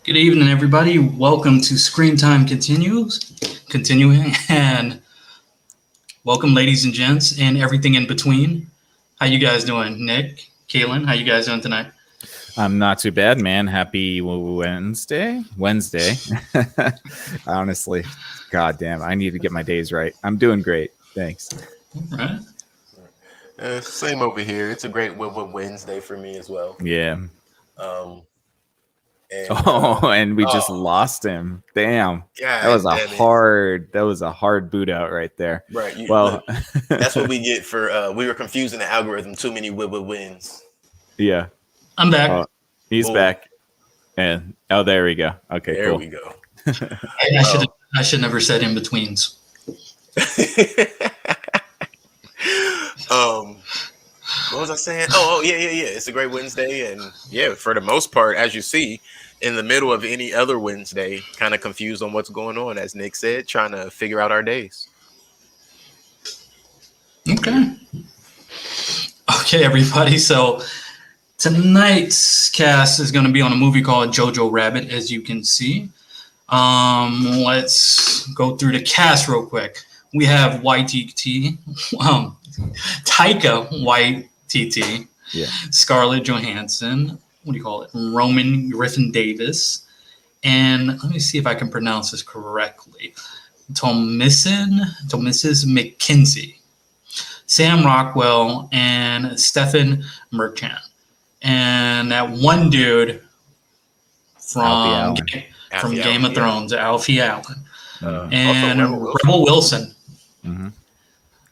Good evening, everybody. Welcome to Screen Time continuing, and welcome, ladies and gents, and everything in between. How you guys doing, Nick, Kaylin? How you guys doing tonight? I'm not too bad, man. Happy Wednesday. Honestly, goddamn, I need to get my days right. I'm doing great. Thanks. All right. Same over here. It's a great Wednesday for me as well. Yeah. Um, and we just lost him. Damn. That was a hard boot out right there. Right. Well, that's what we get for we were confusing the algorithm. Too many wins. Yeah. I'm back. He's back. And there we go. Okay, there cool. we go. I should never said in betweens. What was I saying? Oh, yeah. It's a great Wednesday, and yeah, for the most part, as you see, in the middle of any other Wednesday, kind of confused on what's going on, as Nick said, trying to figure out our days. Okay, everybody. So tonight's cast is going to be on a movie called Jojo Rabbit, as you can see. Let's go through the cast real quick. We have YTT, Taika YTT, Scarlett Johansson, Roman Griffin Davis, and let me see if I can pronounce this correctly. Mrs. McKinsey, Sam Rockwell, and Stephen Merchant. And that one dude from Game of Thrones, Alfie Allen, and Rebel Wilson. Mm-hmm.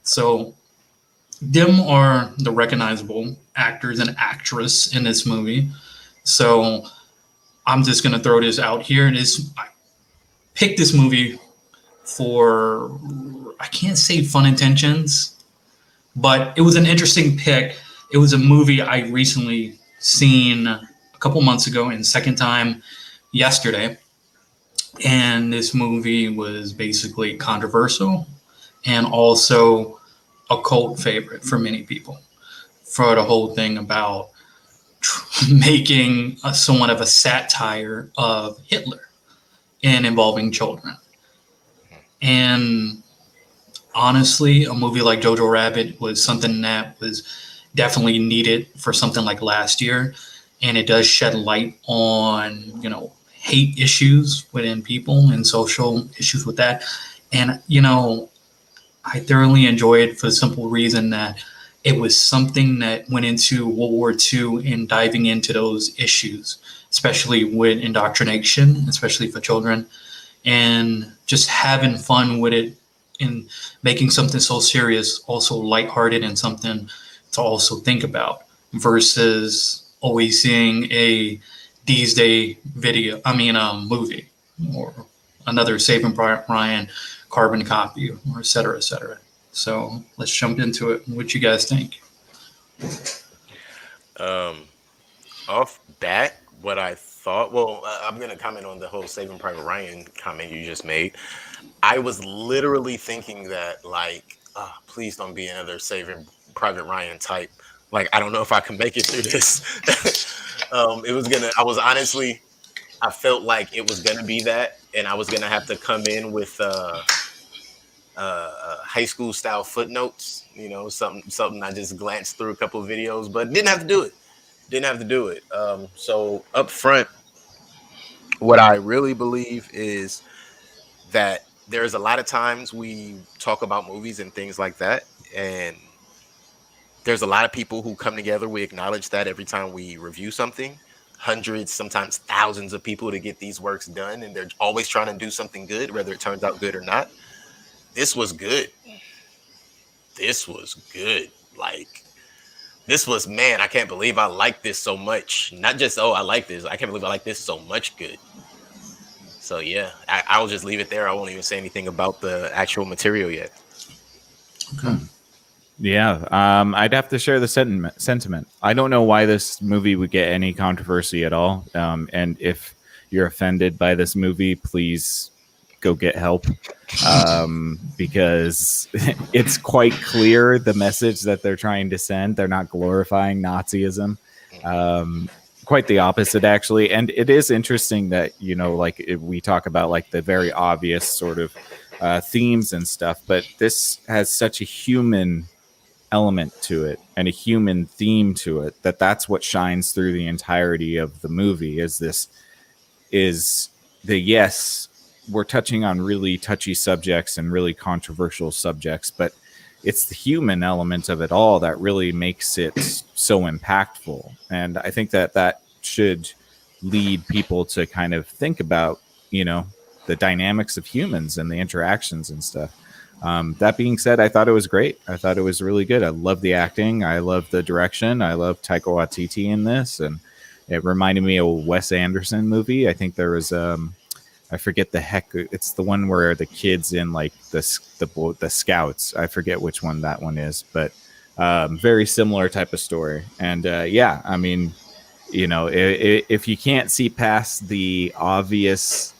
So them are the recognizable actors and actress in this movie. So I'm just going to throw this out here. I picked this movie for, I can't say fun intentions, but it was an interesting pick. It was a movie I recently seen a couple months ago and second time yesterday. And this movie was basically controversial and also a cult favorite for many people for the whole thing about making somewhat of a satire of Hitler and involving children. And honestly, a movie like Jojo Rabbit was something that was definitely needed for something like last year. And it does shed light on, hate issues within people and social issues with that. And, I thoroughly enjoyed it for the simple reason that it was something that went into World War II and diving into those issues, especially with indoctrination, especially for children, and just having fun with it and making something so serious also lighthearted and something to also think about versus always seeing a these day movie or another Saving Private Ryan carbon copy or et cetera, et cetera. So let's jump into it. What you guys think? Off bat, what I thought, I'm going to comment on the whole Saving Private Ryan comment you just made. I was literally thinking that, please don't be another Saving Private Ryan type. I don't know if I can make it through this. I felt like it was going to be that, and I was going to have to come in with high school style footnotes, something I just glanced through a couple of videos, but didn't have to do it. So up front, what I really believe is that there's a lot of times we talk about movies and things like that, and there's a lot of people who come together. We acknowledge that every time we review something, hundreds, sometimes thousands of people to get these works done, and they're always trying to do something good, whether it turns out good or not. This was good. Man, I can't believe I like this so much. Not just, I like this. I can't believe I like this so much good. So, yeah, I will just leave it there. I won't even say anything about the actual material yet. Okay. Yeah, I'd have to share the sentiment. I don't know why this movie would get any controversy at all. And if you're offended by this movie, please go get help, because it's quite clear the message that they're trying to send. They're not glorifying Nazism. quite the opposite, actually. And it is interesting that, you know, like we talk about like the very obvious sort of themes and stuff, but this has such a human element to it and a human theme to it that's what shines through the entirety of the movie. Is the yes, we're touching on really touchy subjects and really controversial subjects, but it's the human element of it all that really makes it so impactful. And I think that should lead people to kind of think about, you know, the dynamics of humans and the interactions and stuff. That being said, I thought it was great. I thought it was really good. I love the acting. I love the direction. I love Taika Waititi in this, and it reminded me of a Wes Anderson movie. I think there was I forget the heck. It's the one where the kids in like the scouts. I forget which one that one is, but very similar type of story. And yeah, I mean, you know, if you can't see past the obvious,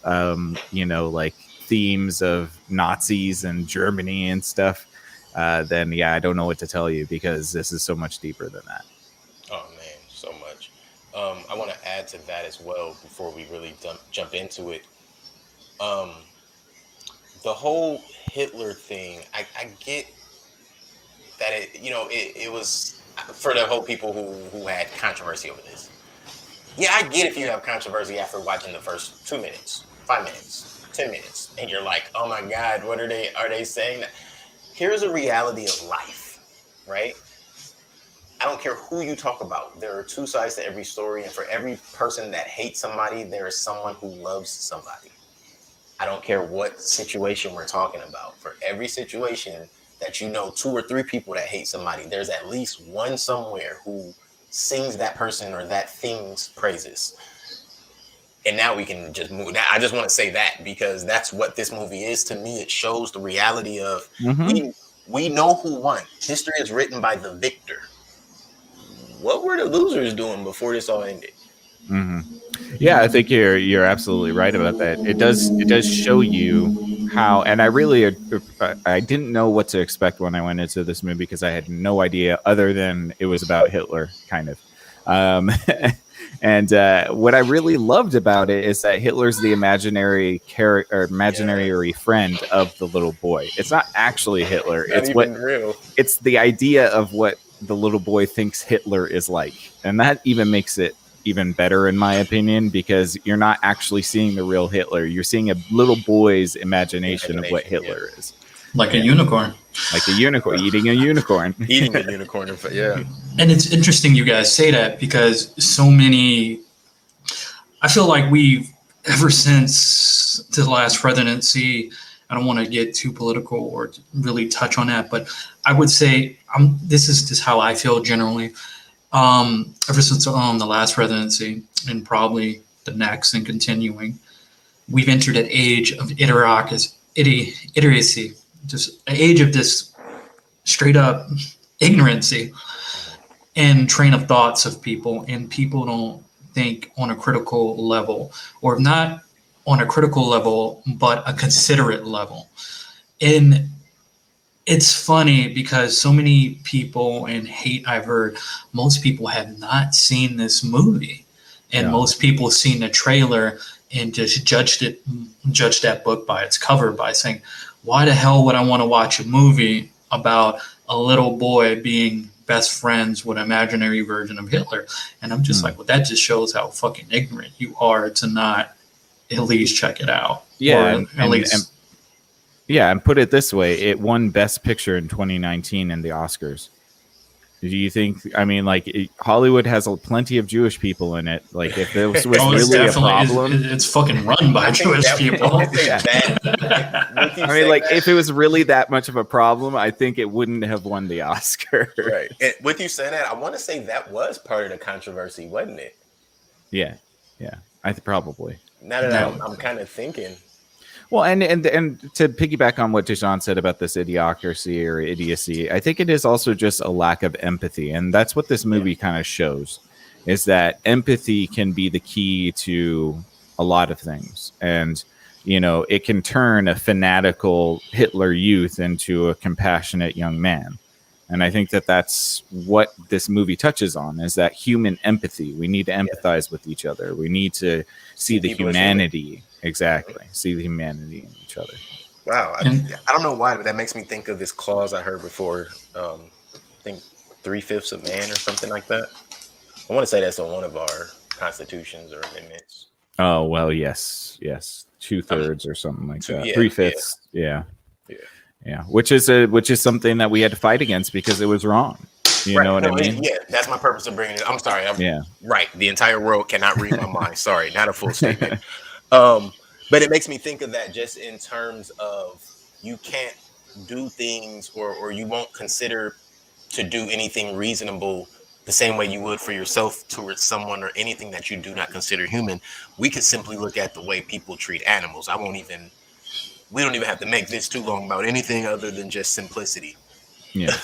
you know, like themes of Nazis and Germany and stuff, then yeah, I don't know what to tell you, because this is so much deeper than that. Oh man, so much. I want to add to that as well before we really jump into it. The whole Hitler thing, I get that it was for the whole people who had controversy over this. Yeah, I get if you have controversy after watching the first 2 minutes, 5 minutes, 10 minutes, and you're like, oh my God, what are they saying? Here's a reality of life, right? I don't care who you talk about. There are two sides to every story, and for every person that hates somebody, there is someone who loves somebody. I don't care what situation we're talking about. For every situation that you know, 2 or 3 people that hate somebody, there's at least one somewhere who sings that person or that thing's praises. And now we can just move. I just want to say that because that's what this movie is to me. It shows the reality of we know who won. History is written by the victor. What were the losers doing before this all ended? Yeah, I think you're absolutely right about that. It does show you how, and I didn't know what to expect when I went into this movie, because I had no idea other than it was about Hitler, kind of. And what I really loved about it is that Hitler's the imaginary character, imaginary friend of the little boy. It's not actually Hitler. Not even real. It's the idea of what the little boy thinks Hitler is like, and that even makes it even better, in my opinion, because you're not actually seeing the real Hitler. You're seeing a little boy's imagination of what Hitler is. Like a unicorn. Like a unicorn, eating a unicorn. Eating a unicorn, yeah. And it's interesting you guys say that, because so many, I feel like we've, ever since the last presidency, I don't want to get too political or really touch on that, but I would say this is just how I feel generally. Ever since the last presidency and probably the next and continuing, we've entered an age of idiocy, just an age of this straight up ignorancy and train of thoughts of people, and people don't think on a critical level, or not on a critical level, but a considerate level. And it's funny because so many people, and hate I've heard, most people have not seen this movie, and most people have seen the trailer and just judged that book by its cover by saying, why the hell would I want to watch a movie about a little boy being best friends with an imaginary version of Hitler? And I'm just like, well, that just shows how fucking ignorant you are to not at least check it out. Yeah, or at least. And put it this way, it won Best Picture in 2019 in the Oscars. Do you think, I mean, like, Hollywood has plenty of Jewish people in it. Like, if this was really a problem... It's fucking run by Jewish people. I mean, like, if it was really that much of a problem, I think it wouldn't have won the Oscar. Right. And with you saying that, I want to say that was part of the controversy, wasn't it? Yeah. Probably. Now that I'm kind of thinking... Well, and to piggyback on what Deshaun said about this idiocracy or idiocy, I think it is also just a lack of empathy. And that's what this movie kind of shows, is that empathy can be the key to a lot of things. And, you know, it can turn a fanatical Hitler youth into a compassionate young man. And I think that that's what this movie touches on, is that human empathy. We need to empathize with each other. We need to see the humanity. Exactly. See the humanity in each other. Wow. I don't know why, but that makes me think of this clause I heard before. I think 3/5 of man or something like that. I want to say that's on one of our constitutions or amendments. Oh, well, yes. 2/3 or something like that. 3/5. Yeah. Which is something that we had to fight against because it was wrong. You know what I mean? Yeah, that's my purpose of bringing it. I'm sorry. Right. The entire world cannot read my mind. Sorry, not a full statement. But it makes me think of that just in terms of you can't do things or you won't consider to do anything reasonable the same way you would for yourself towards someone or anything that you do not consider human. We could simply look at the way people treat animals. We don't even have to make this too long about anything other than just simplicity. Yeah.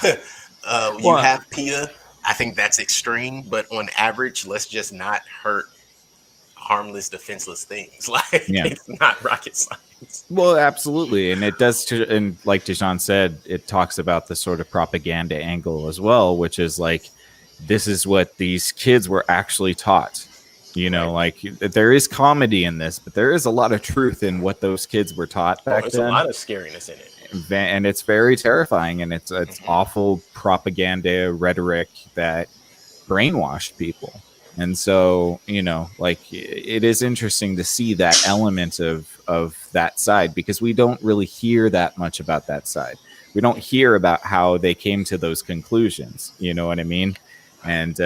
You have PETA. I think that's extreme, but on average, let's just not hurt harmless, defenseless things. It's not rocket science. Well, absolutely. And it does, and like Deshaun said, it talks about the sort of propaganda angle as well, which is like, this is what these kids were actually taught. You know, like there is comedy in this, but there is a lot of truth in what those kids were taught back then. There's a lot of scariness in it. And it's very terrifying, and it's awful propaganda rhetoric that brainwashed people. And so, you know, like it is interesting to see that element of that side, because we don't really hear that much about that side. We don't hear about how they came to those conclusions. You know what I mean? And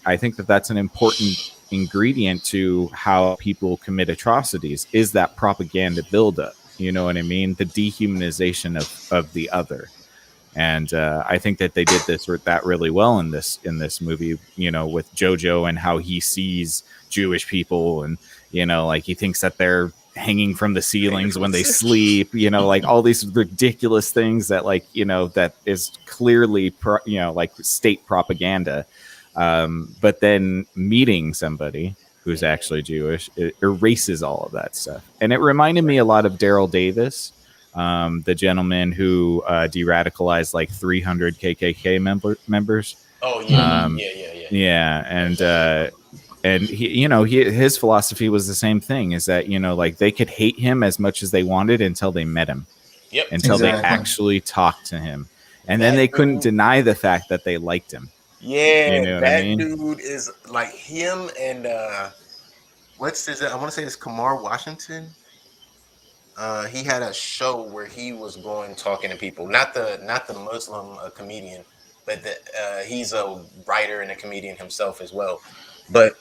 I think that that's an important ingredient to how people commit atrocities, is that propaganda buildup. You know what I mean? The dehumanization of the other. And I think that they did that really well in this movie, you know, with Jojo and how he sees Jewish people, and, you know, like he thinks that they're hanging from the ceilings when they sleep, you know, like all these ridiculous things that, like, you know, that is clearly, like state propaganda. But then meeting somebody who's actually Jewish, it erases all of that stuff. And it reminded me a lot of Daryl Davis, the gentleman who de-radicalized like 300 KKK members. Oh yeah, yeah. And he, you know, his philosophy was the same thing: is that, you know, like they could hate him as much as they wanted until they met him, until they actually talked to him, and then they couldn't deny the fact that they liked him. Yeah, you know that I mean? dude is like him and what's his? I want to say it's Kamar Washington. He had a show where he was going talking to people, not the Muslim comedian, but he's a writer and a comedian himself as well. But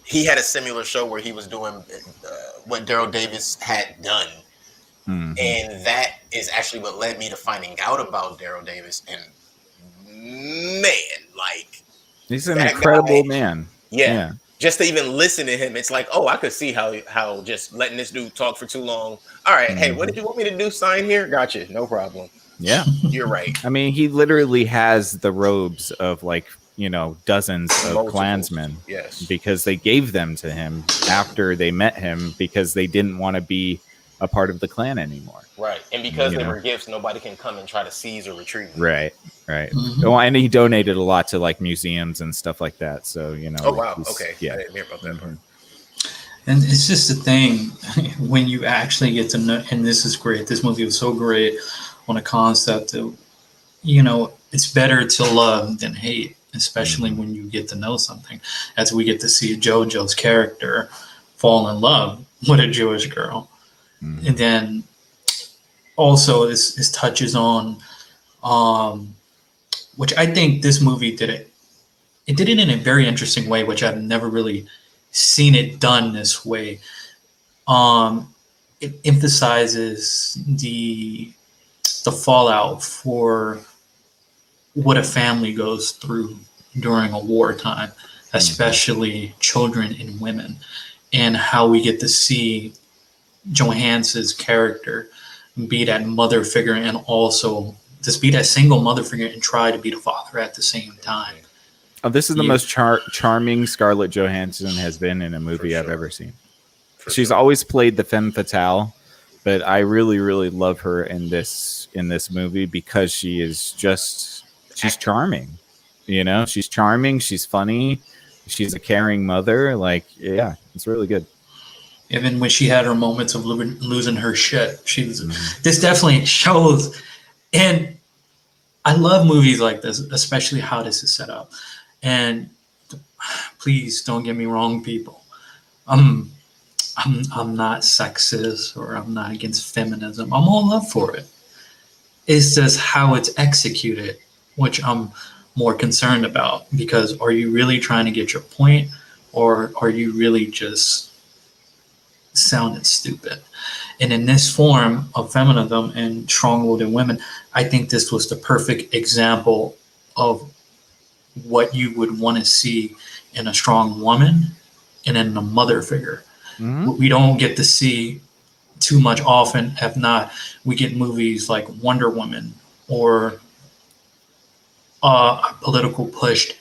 he had a similar show where he was doing what Daryl Davis had done, and that is actually what led me to finding out about Daryl Davis. And man, like, he's an incredible man. Yeah. Just to even listen to him, it's like, oh, I could see how just letting this dude talk for too long. All right, hey, what did you want me to do? Sign here? Gotcha, no problem. Yeah, you're right. I mean, he literally has the robes of, like, you know, dozens of Klansmen. Yes, because they gave them to him after they met him, because they didn't want to be a part of the Klan anymore. Right, and because they were gifts, nobody can come and try to seize or retrieve them. Right. Oh, and he donated a lot to like museums and stuff like that. So, you know. Oh, like, wow. Okay. Yeah. I didn't hear about that part. And it's just the thing when you actually get to know, and this is great. This movie was so great on a concept of, you know, it's better to love than hate, especially when you get to know something. As we get to see Jojo's character fall in love with a Jewish girl. And then also this touches on, which I think this movie did it. It did it in a very interesting way, which I've never really seen it done this way. It emphasizes the fallout for what a family goes through during a wartime, especially children and women, and how we get to see Johansson's character be that mother figure, and also just be that single mother figure and try to be the father at the same time. Oh, this is the most charming Scarlett Johansson has been in a movie I've ever seen. She's always played the femme fatale, but I really, really love her in this movie because she is just she's charming. You know, she's charming. She's funny. She's a caring mother. Like, yeah, it's really good. Even when she had her moments of losing her shit, she was. This definitely shows, and I love movies like this, especially how this is set up. And please don't get me wrong, people. I'm I'm not sexist or I'm not against feminism. I'm all up for it. It's just how it's executed, which I'm more concerned about. Because are you really trying to get your point, or are you really just sounding stupid? And in this form of feminism and strong-willed women, I think this was the perfect example of what you would want to see in a strong woman and in a mother figure. Mhm. We don't get to see too much often. If not, we get movies like Wonder Woman or a political pushed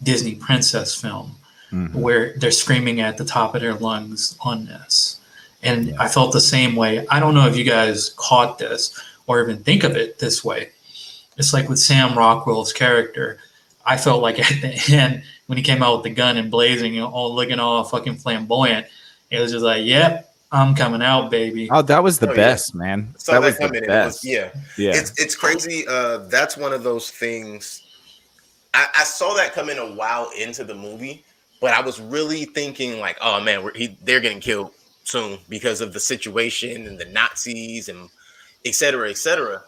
Disney princess film Mhm. where they're screaming at the top of their lungs on this. And Yeah. I felt the same way. I don't know if you guys caught this or even think of it this way. It's like with Sam Rockwell's character. I felt like at the end when he came out with the gun and blazing and all looking all fucking flamboyant, it was just like, yep, I'm coming out, baby. Oh, that was the Oh, yeah. best, man. Saw That that was the coming, and it was best. yeah. Yeah. It's crazy. That's one of those things. I saw that coming a while into the movie, but I was really thinking like, oh man, they're getting killed soon because of the situation and the Nazis and et cetera, et cetera.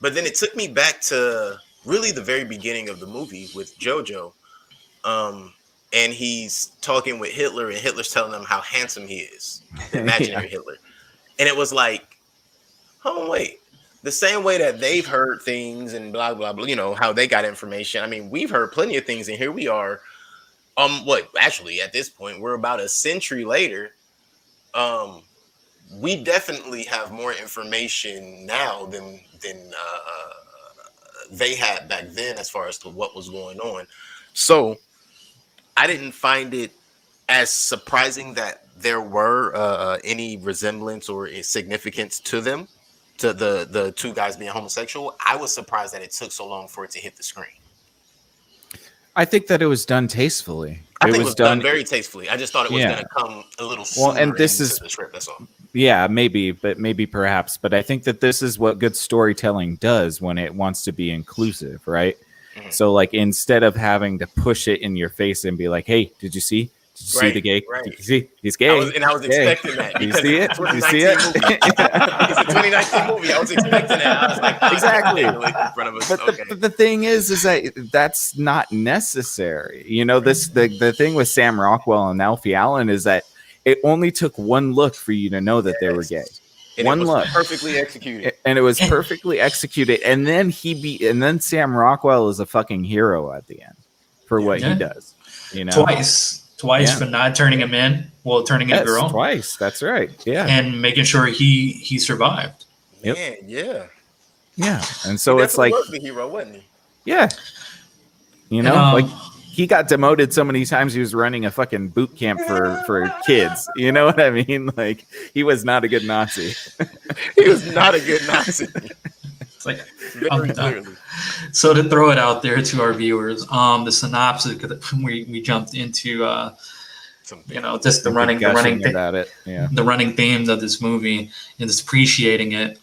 But then it took me back to really the very beginning of the movie with Jojo. And he's talking with Hitler, and Hitler's telling him how handsome he is, the imaginary Hitler. And it was like, oh, wait. The same way that they've heard things and blah, blah, blah, you know, how they got information. I mean, we've heard plenty of things, and here we are. Actually, at this point, we're about a century later. We definitely have more information now than they had back then as far as to what was going on. So I didn't find it as surprising that there were any resemblance or significance to them, to the two guys being homosexual. I was surprised that it took so long for it to hit the screen. I think that it was done tastefully. I think it was done very tastefully. I just thought it was Yeah. going to come a little sooner Well, and this into is the script. That's all. yeah, maybe perhaps, but I think that this is what good storytelling does when it wants to be inclusive, right? Mhm. So like instead of having to push it in your face and be like, "Hey, did you see? Did you see the gay? Right. Did you see he's gay?" I was Gay. expecting that Do you because see it's it? a Do you see 2019 it? movie. It's a 2019 movie. I was expecting that. I was like, oh, Exactly. in front of us. But Okay. the thing is that that's not necessary. You know, the thing with Sam Rockwell and Alfie Allen is that it only took one look for you to know that they were gay. And One it was look, perfectly executed. and it was perfectly executed. And then then Sam Rockwell is a fucking hero at the end for what he Yeah. does. You know, Twice Yeah. for not turning him in, turning in a girl, twice. That's right. Yeah, and making sure he survived. Yep. Man, yeah. yeah. And so He it's like, definitely was the hero, wasn't he? yeah, you And, know, like he got demoted so many times he was running a fucking boot camp for kids. You know what I mean? Like he was not a good Nazi. He was not a good Nazi. It's like, Very clearly. So to throw it out there to our viewers, the synopsis, because we jumped into just the running about it. Yeah. the running themes of this movie and just appreciating it.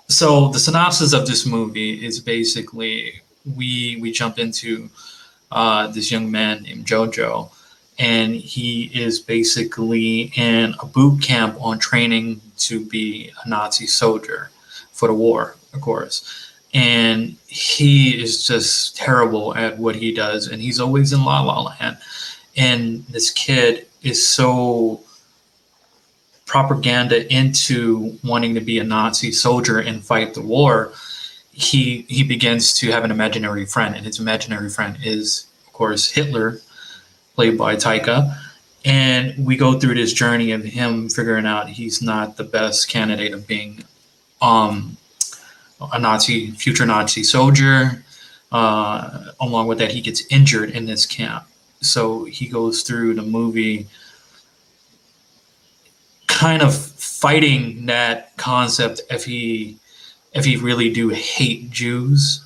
So the synopsis of this movie is basically we jump into this young man named Jojo, and he is basically in a boot camp on training to be a Nazi soldier for the war, of course. And he is just terrible at what he does, and he's always in La La Land. And this kid is so propaganda into wanting to be a Nazi soldier and fight the war. He begins to have an imaginary friend, and his imaginary friend is, of course, Hitler, played by Taika. And we go through this journey of him figuring out he's not the best candidate of being a future Nazi soldier. Along with that, he gets injured in this camp. So he goes through the movie kind of fighting that concept if he really do hate Jews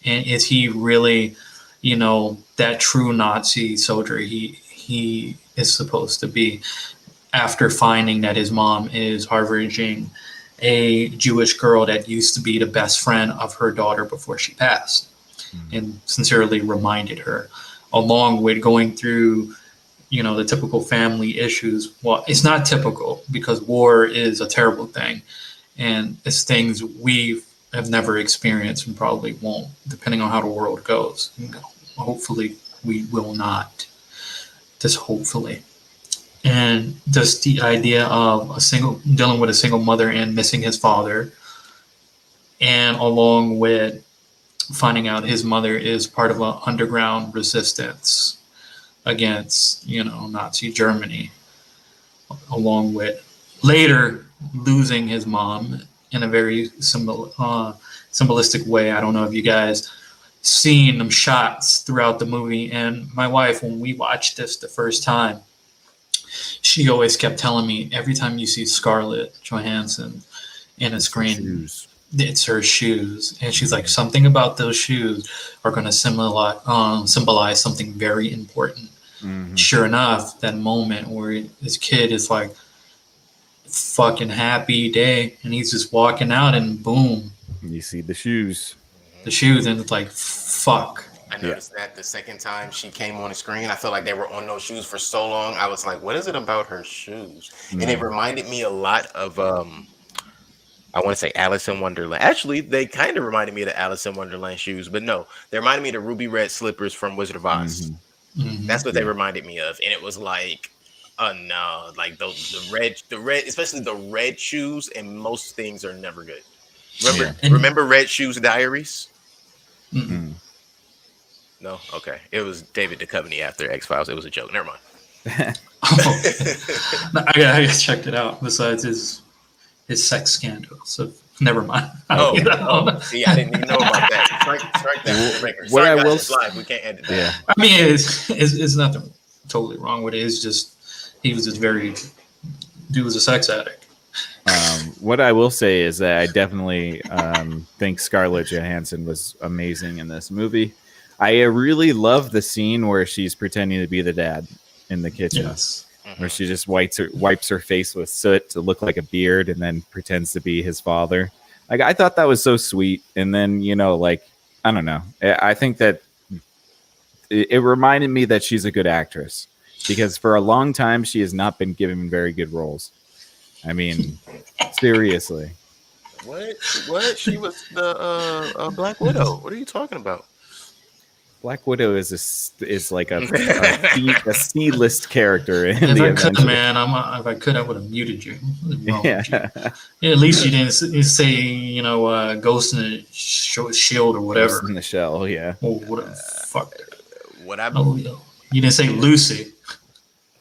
And is he really, that true Nazi soldier he is supposed to be? After finding that his mom is harboring a Jewish girl that used to be the best friend of her daughter before she passed, and sincerely reminded her, along with going through, the typical family issues. Well, it's not typical because war is a terrible thing, and it's things we have never experienced and probably won't, depending on how the world goes. Hopefully, we will not. Just hopefully. And just the idea of dealing with a single mother and missing his father, and along with finding out his mother is part of an underground resistance against, Nazi Germany, along with later losing his mom in a very symbolistic way. I don't know if you guys seen them shots throughout the movie. And my wife, when we watched this the first time, she always kept telling me, every time you see Scarlett Johansson in a screen, it's her shoes. And she's like, something about those shoes are going to symbolize something very important. Mm-hmm. Sure enough, that moment where this kid is like, fucking happy day, and he's just walking out, and boom, you see the shoes, and it's like, fuck. I noticed that the second time she came on the screen, I felt like they were on those shoes for so long. I was like, what is it about her shoes? And it reminded me a lot of I want to say Alice in Wonderland. Actually, they kind of reminded me of the Alice in Wonderland shoes, but no, they reminded me of the ruby red slippers from Wizard of Oz. Mm-hmm. That's what they reminded me of. And it was like, oh no, like the red, especially the red shoes, and most things are never good. Remember Red Shoes Diaries? Mm-hmm. No? Okay. It was David Duchovny after X-Files. It was a joke. Never mind. I checked it out. Besides his sex scandal, so never mind. See, I didn't even know about that. Strike that from the record. Sorry, guys, it's live. We can't edit that. Yeah. I mean, it's nothing totally wrong with it. It's just he was a sex addict. What I will say is that I definitely think Scarlett Johansson was amazing in this movie. I really love the scene where she's pretending to be the dad in the kitchen. Yes. Where she just wipes her face with soot to look like a beard and then pretends to be his father. Like, I thought that was so sweet. And then, I don't know. I think that it reminded me that she's a good actress, because for a long time she has not been given very good roles. I mean, seriously. What? She was the Black Widow. What are you talking about? Black Widow is like a C-list character in if the I could, Avengers. man, if I could, I would have muted you. Yeah, at least you didn't say, Ghost in the Shield or whatever. Ghost in the Shell, yeah. Oh, what the fuck? You didn't say Lucy.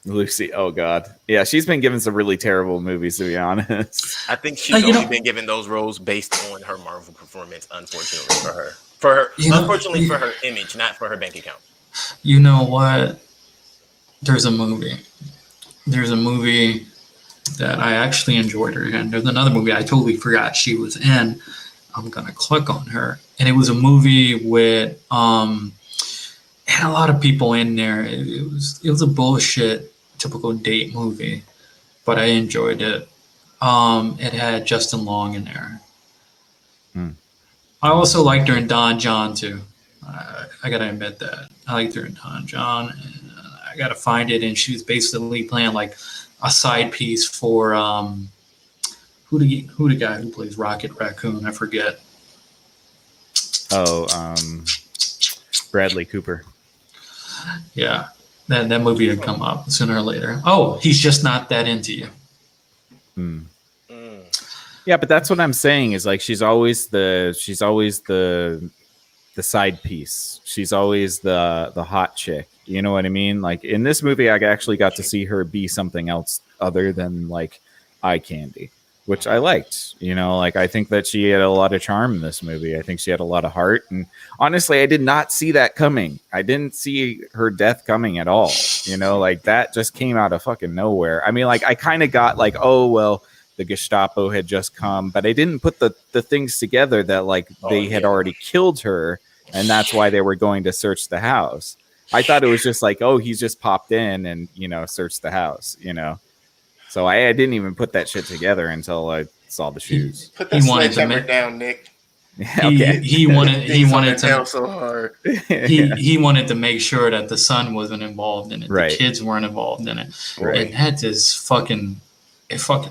Lucy, oh god, yeah, she's been given some really terrible movies, to be honest. I think she's only been given those roles based on her Marvel performance. Unfortunately for her, unfortunately for her image, not for her bank account. You know what? There's a movie that I actually enjoyed her in. There's another movie I totally forgot she was in. I'm gonna click on her, and it was a movie with had a lot of people in there. It was a bullshit typical date movie, but I enjoyed it. It had Justin Long in there. I also liked her in Don John too. I gotta admit that I liked her in Don John, and I gotta find it. And she was basically playing like a side piece for who the guy who plays Rocket Raccoon? I forget. Bradley Cooper. Yeah, that movie would come up sooner or later. Oh, he's just not that into you. Yeah, but that's what I'm saying is like she's always the side piece. She's always the hot chick. You know what I mean? Like in this movie, I actually got to see her be something else other than like eye candy, which I liked. Like I think that she had a lot of charm in this movie. I think she had a lot of heart, and honestly, I did not see that coming. I didn't see her death coming at all. Like that just came out of fucking nowhere. I mean, like I kind of got like, oh well, the Gestapo had just come, but I didn't put the things together that like they had already killed her and that's why they were going to search the house. I thought it was just like, oh, he's just popped in and, you know, searched the house, you know. So I didn't even put that shit together until I saw the shoes. Put He that wanted to sledgehammer make- down, Nick. Yeah, okay. He wanted down to so hard. he wanted to make sure that the son wasn't involved in it. Right. The kids weren't involved in it. Right. And that just fucking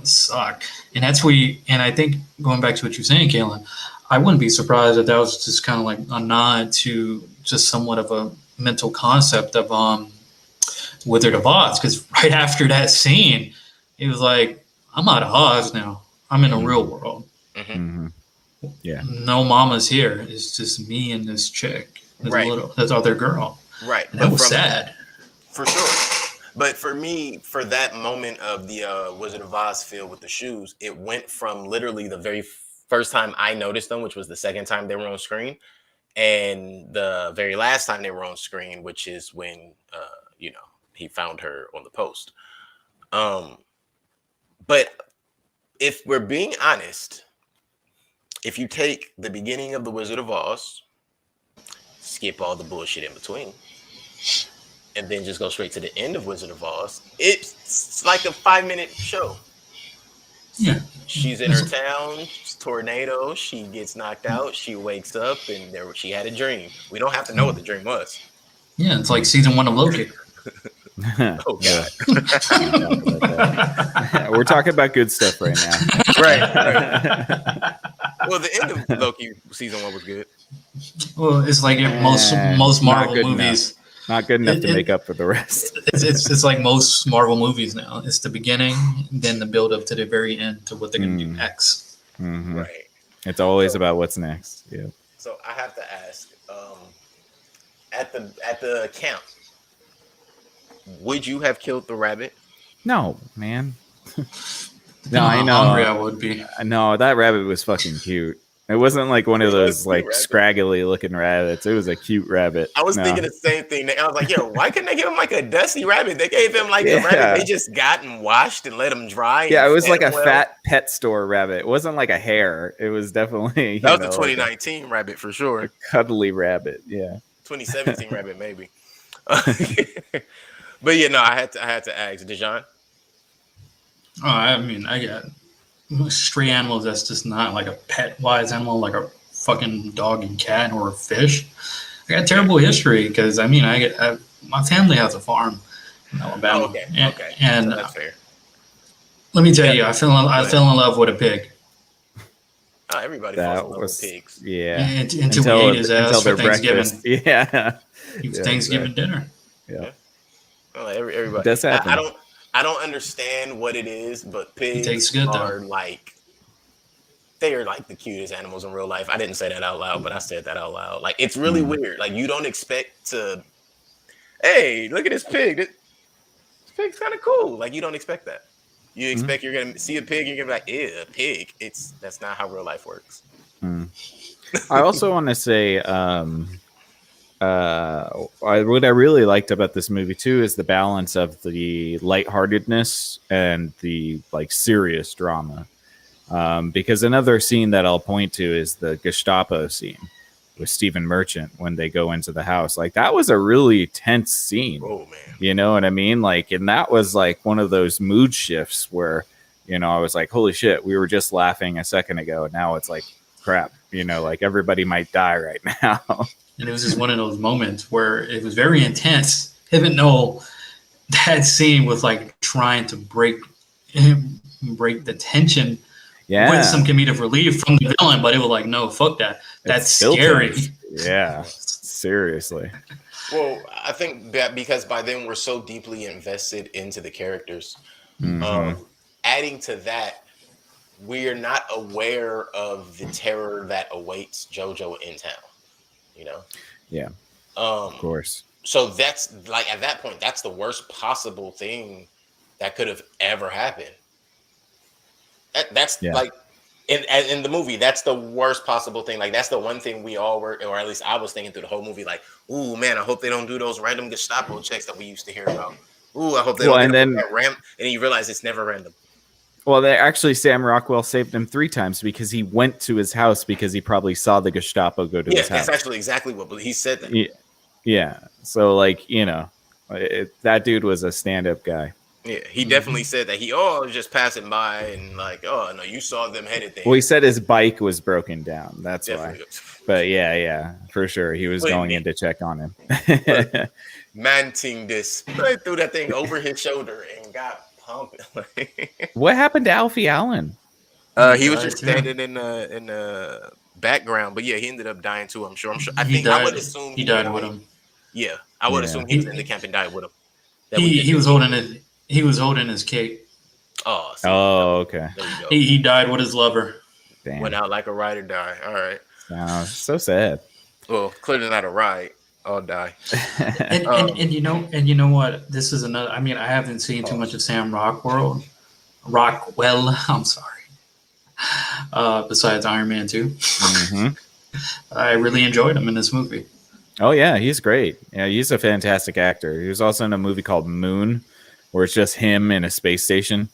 sucked. And that's and I think going back to what you're saying, Kaylin, I wouldn't be surprised if that was just kind of like a nod to just somewhat of a mental concept of Wizard of Oz. Because right after that scene, it was like, I'm out of Oz now. I'm in a real world. Mm-hmm. Yeah. No mama's here. It's just me and this chick, this other girl. Right. And that was sad. For sure. But for me, for that moment of the Wizard of Oz feel with the shoes, it went from literally the very first time I noticed them, which was the second time they were on screen, and the very last time they were on screen, which is when, he found her on the post. But if we're being honest, if you take the beginning of The Wizard of Oz, skip all the bullshit in between, and then just go straight to the end of Wizard of Oz, it's like a 5-minute show. Yeah. She's in her town, tornado, she gets knocked out, she wakes up, and she had a dream. We don't have to know what the dream was. Yeah, it's like season 1 of Loki. Oh, God. We're talking about good stuff right now. Right. Well, the end of Loki season 1 was good. Well, it's like most Marvel movies. Not good enough to make up for the rest. It's like most Marvel movies now. It's the beginning, then the build up to the very end to what they're going to do next. Mm-hmm. Right. It's always about what's next. Yeah. So I have to ask, at the camp, would you have killed the rabbit? No, man. No, I know. Hungry I would be. No, that rabbit was fucking cute. It wasn't like one of those like scraggly looking rabbits. It was a cute rabbit. I was thinking the same thing. I was like, yo, why couldn't they give him like a dusty rabbit? They gave him like a rabbit they just got and washed and let him dry. Yeah, it was like a fat pet store rabbit. It wasn't like a hare. It was definitely that was the 2019 rabbit for sure. A cuddly rabbit. Yeah. 2017 rabbit maybe. But yeah, no, I had to ask Dejan. Oh, I mean, I got stray animals that's just not like a pet-wise animal, like a fucking dog and cat or a fish. I got terrible history because I mean, my family has a farm in Alabama. Oh, okay, and so that's fair. Let me tell you, I fell in love with a pig. Oh, everybody falls in love with pigs. Yeah. Until we ate his ass for Thanksgiving. Breakfast. Yeah. Thanksgiving dinner. Yeah. Well, everybody. That's happening. I don't understand what it is, but pigs are like the cutest animals in real life. I didn't say that out loud, but I said that out loud. Like, it's really weird. Like, you don't expect to, hey, look at this pig. This pig's kind of cool. Like, you don't expect that. You expect you're going to see a pig, you're going to be like, ew, a pig. That's not how real life works. I also want to say, what I really liked about this movie too is the balance of the lightheartedness and the like serious drama. Because another scene that I'll point to is the Gestapo scene with Stephen Merchant when they go into the house. Like, that was a really tense scene. Oh man, you know what I mean? Like, and that was like one of those mood shifts where, you know, I was like, holy shit, we were just laughing a second ago, and now it's like, crap, you know, like everybody might die right now. And it was just one of those moments where it was very intense, even though that scene was like trying to break the tension with some comedic relief from the villain, but it was like, no, fuck that. That's scary. Yeah, seriously. Well, I think that because by then we're so deeply invested into the characters, adding to that, we're not aware of the terror that awaits Jojo in town. You know? Yeah. Of course. So that's like, at that point, that's the worst possible thing that could have ever happened. That's like, in the movie, that's the worst possible thing. Like, that's the one thing we all were, or at least I was thinking through the whole movie, like, ooh, man, I hope they don't do those random Gestapo checks that we used to hear about. Ooh, I hope they don't. And then you realize it's never random. Well, actually, Sam Rockwell saved him 3 times because he went to his house because he probably saw the Gestapo go to Yeah, his house. that's actually exactly what he said that. Yeah. So, like, that dude was a stand-up guy. Yeah, he definitely said that. He was just passing by and like, oh no, you saw them headed there. Well, he said his bike was broken down. That's Definitely. why. But yeah, for sure, he was going in to check on him. Man-ting this right threw that thing over his shoulder and got pumping. What happened to Alfie Allen? He was just standing in the background, but yeah, he ended up dying too. I'm sure. I would assume he died with him. Yeah, I would assume he was in the camp and died with him. He was holding his cake. Oh, okay. There you go. He died with his lover. Damn. Went out like a ride or die. All right. So sad. Well, clearly not a ride. I'll die. and you know what? This is another. I mean, I haven't seen too much of Sam Rockwell. I'm sorry. Besides Iron Man 2, I really enjoyed him in this movie. Oh yeah, he's great. Yeah, he's a fantastic actor. He was also in a movie called Moon, where it's just him in a space station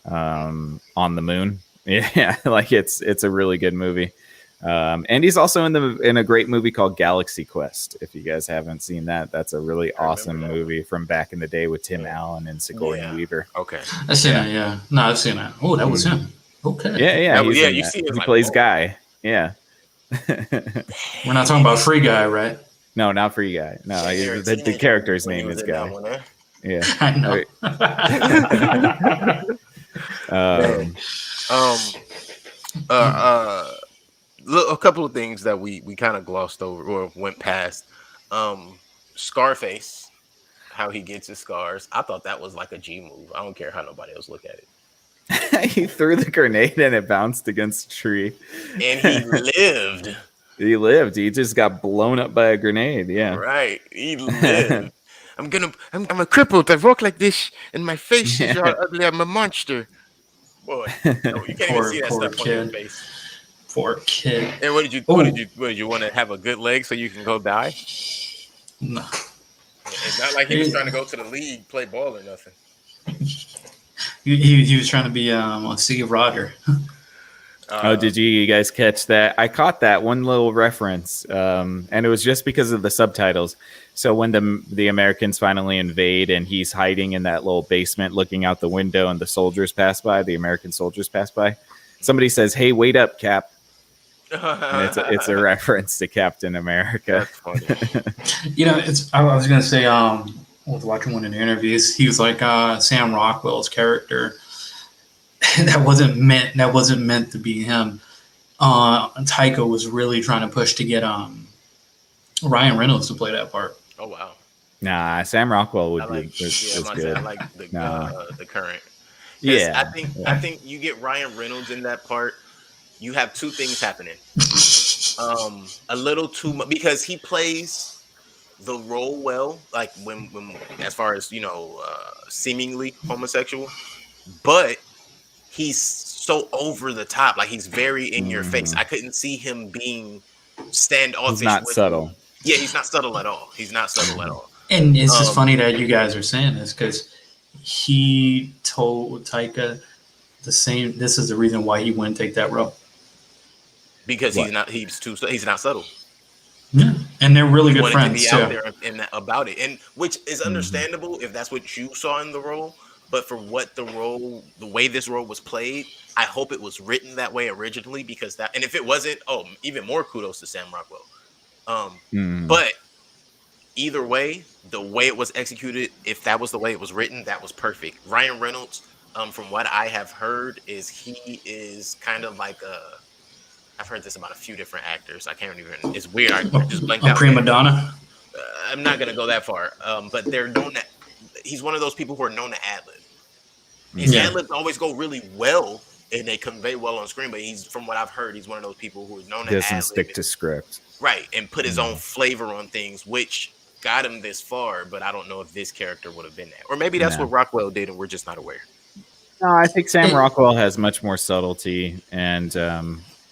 on the moon. Yeah, like it's a really good movie. And he's also in a great movie called Galaxy Quest. If you guys haven't seen that, that's a really awesome movie from back in the day with Tim Allen and Sigourney Weaver. Okay, I've seen that. Yeah, no, I've seen that. Oh, that was him. Okay. Yeah. You see, he plays Guy. Yeah. We're not talking about Free Guy, right? No, not Free Guy. No, the character's name is Guy. Yeah, I know. A couple of things that we kind of glossed over or went past. Scarface, how he gets his scars. I thought that was like a G move. I don't care how nobody else look at it. He threw the grenade and it bounced against a tree. And he lived. He lived. He just got blown up by a grenade. Yeah. Right. He lived. I'm a crippled. I walk like this, and my face is all ugly. I'm a monster. Boy, you can't even see that stuff on your face. Poor kid. And what did you want to have a good leg so you can go die? No. It's not like he was trying to go to the league, play ball or nothing. He was trying to be a Steve Roger. Did you guys catch that? I caught that one little reference, and it was just because of the subtitles. So when the Americans finally invade and he's hiding in that little basement looking out the window and the American soldiers pass by, somebody says, "Hey, wait up, Cap." And it's a reference to Captain America. That's funny. I was going to say, I was watching one of the interviews. He was like, Sam Rockwell's character. that wasn't meant to be him. Taika was really trying to push to get Ryan Reynolds to play that part. Oh wow! Nah, Sam Rockwell was good. I like the current. Yeah, I think you get Ryan Reynolds in that part. You have two things happening. A little too much because he plays the role well, like when as far as seemingly homosexual, but he's so over the top, like he's very in your face. I couldn't see him being standoffish. He's not subtle. Yeah, he's not subtle at all. And it's just funny that you guys are saying this because he told Taika the same. This is the reason why he wouldn't take that role. Because he's not subtle. Yeah, and they're really good wanted friends to be too. out there and about it, and which is understandable if that's what you saw in the role. But for the way this role was played, I hope it was written that way originally because and if it wasn't, even more kudos to Sam Rockwell. But either way, the way it was executed, if that was the way it was written, that was perfect. Ryan Reynolds, from what I have heard, he is kind of like I've heard this about a few different actors. I can't even. It's weird. I just blanked out. A prima donna. I'm not gonna go that far. But they're known that he's one of those people who are known to ad-lib. His ad-libs always go really well and they convey well on screen. But from what I've heard, he's one of those people who is known to doesn't stick to script. Right, and put his own flavor on things, which got him this far. But I don't know if this character would have been that, or maybe that's what Rockwell did, and we're just not aware. No, I think Sam Rockwell has much more subtlety and.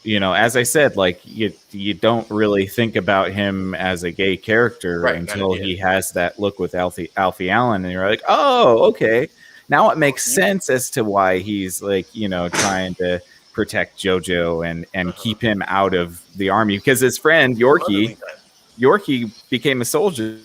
As I said, like you don't really think about him as a gay character until he has that look with Alfie Allen, and you're like, oh, okay. Now it makes sense as to why he's like, you know, trying to protect Jojo and keep him out of the army, because his friend Yorkie became a soldier,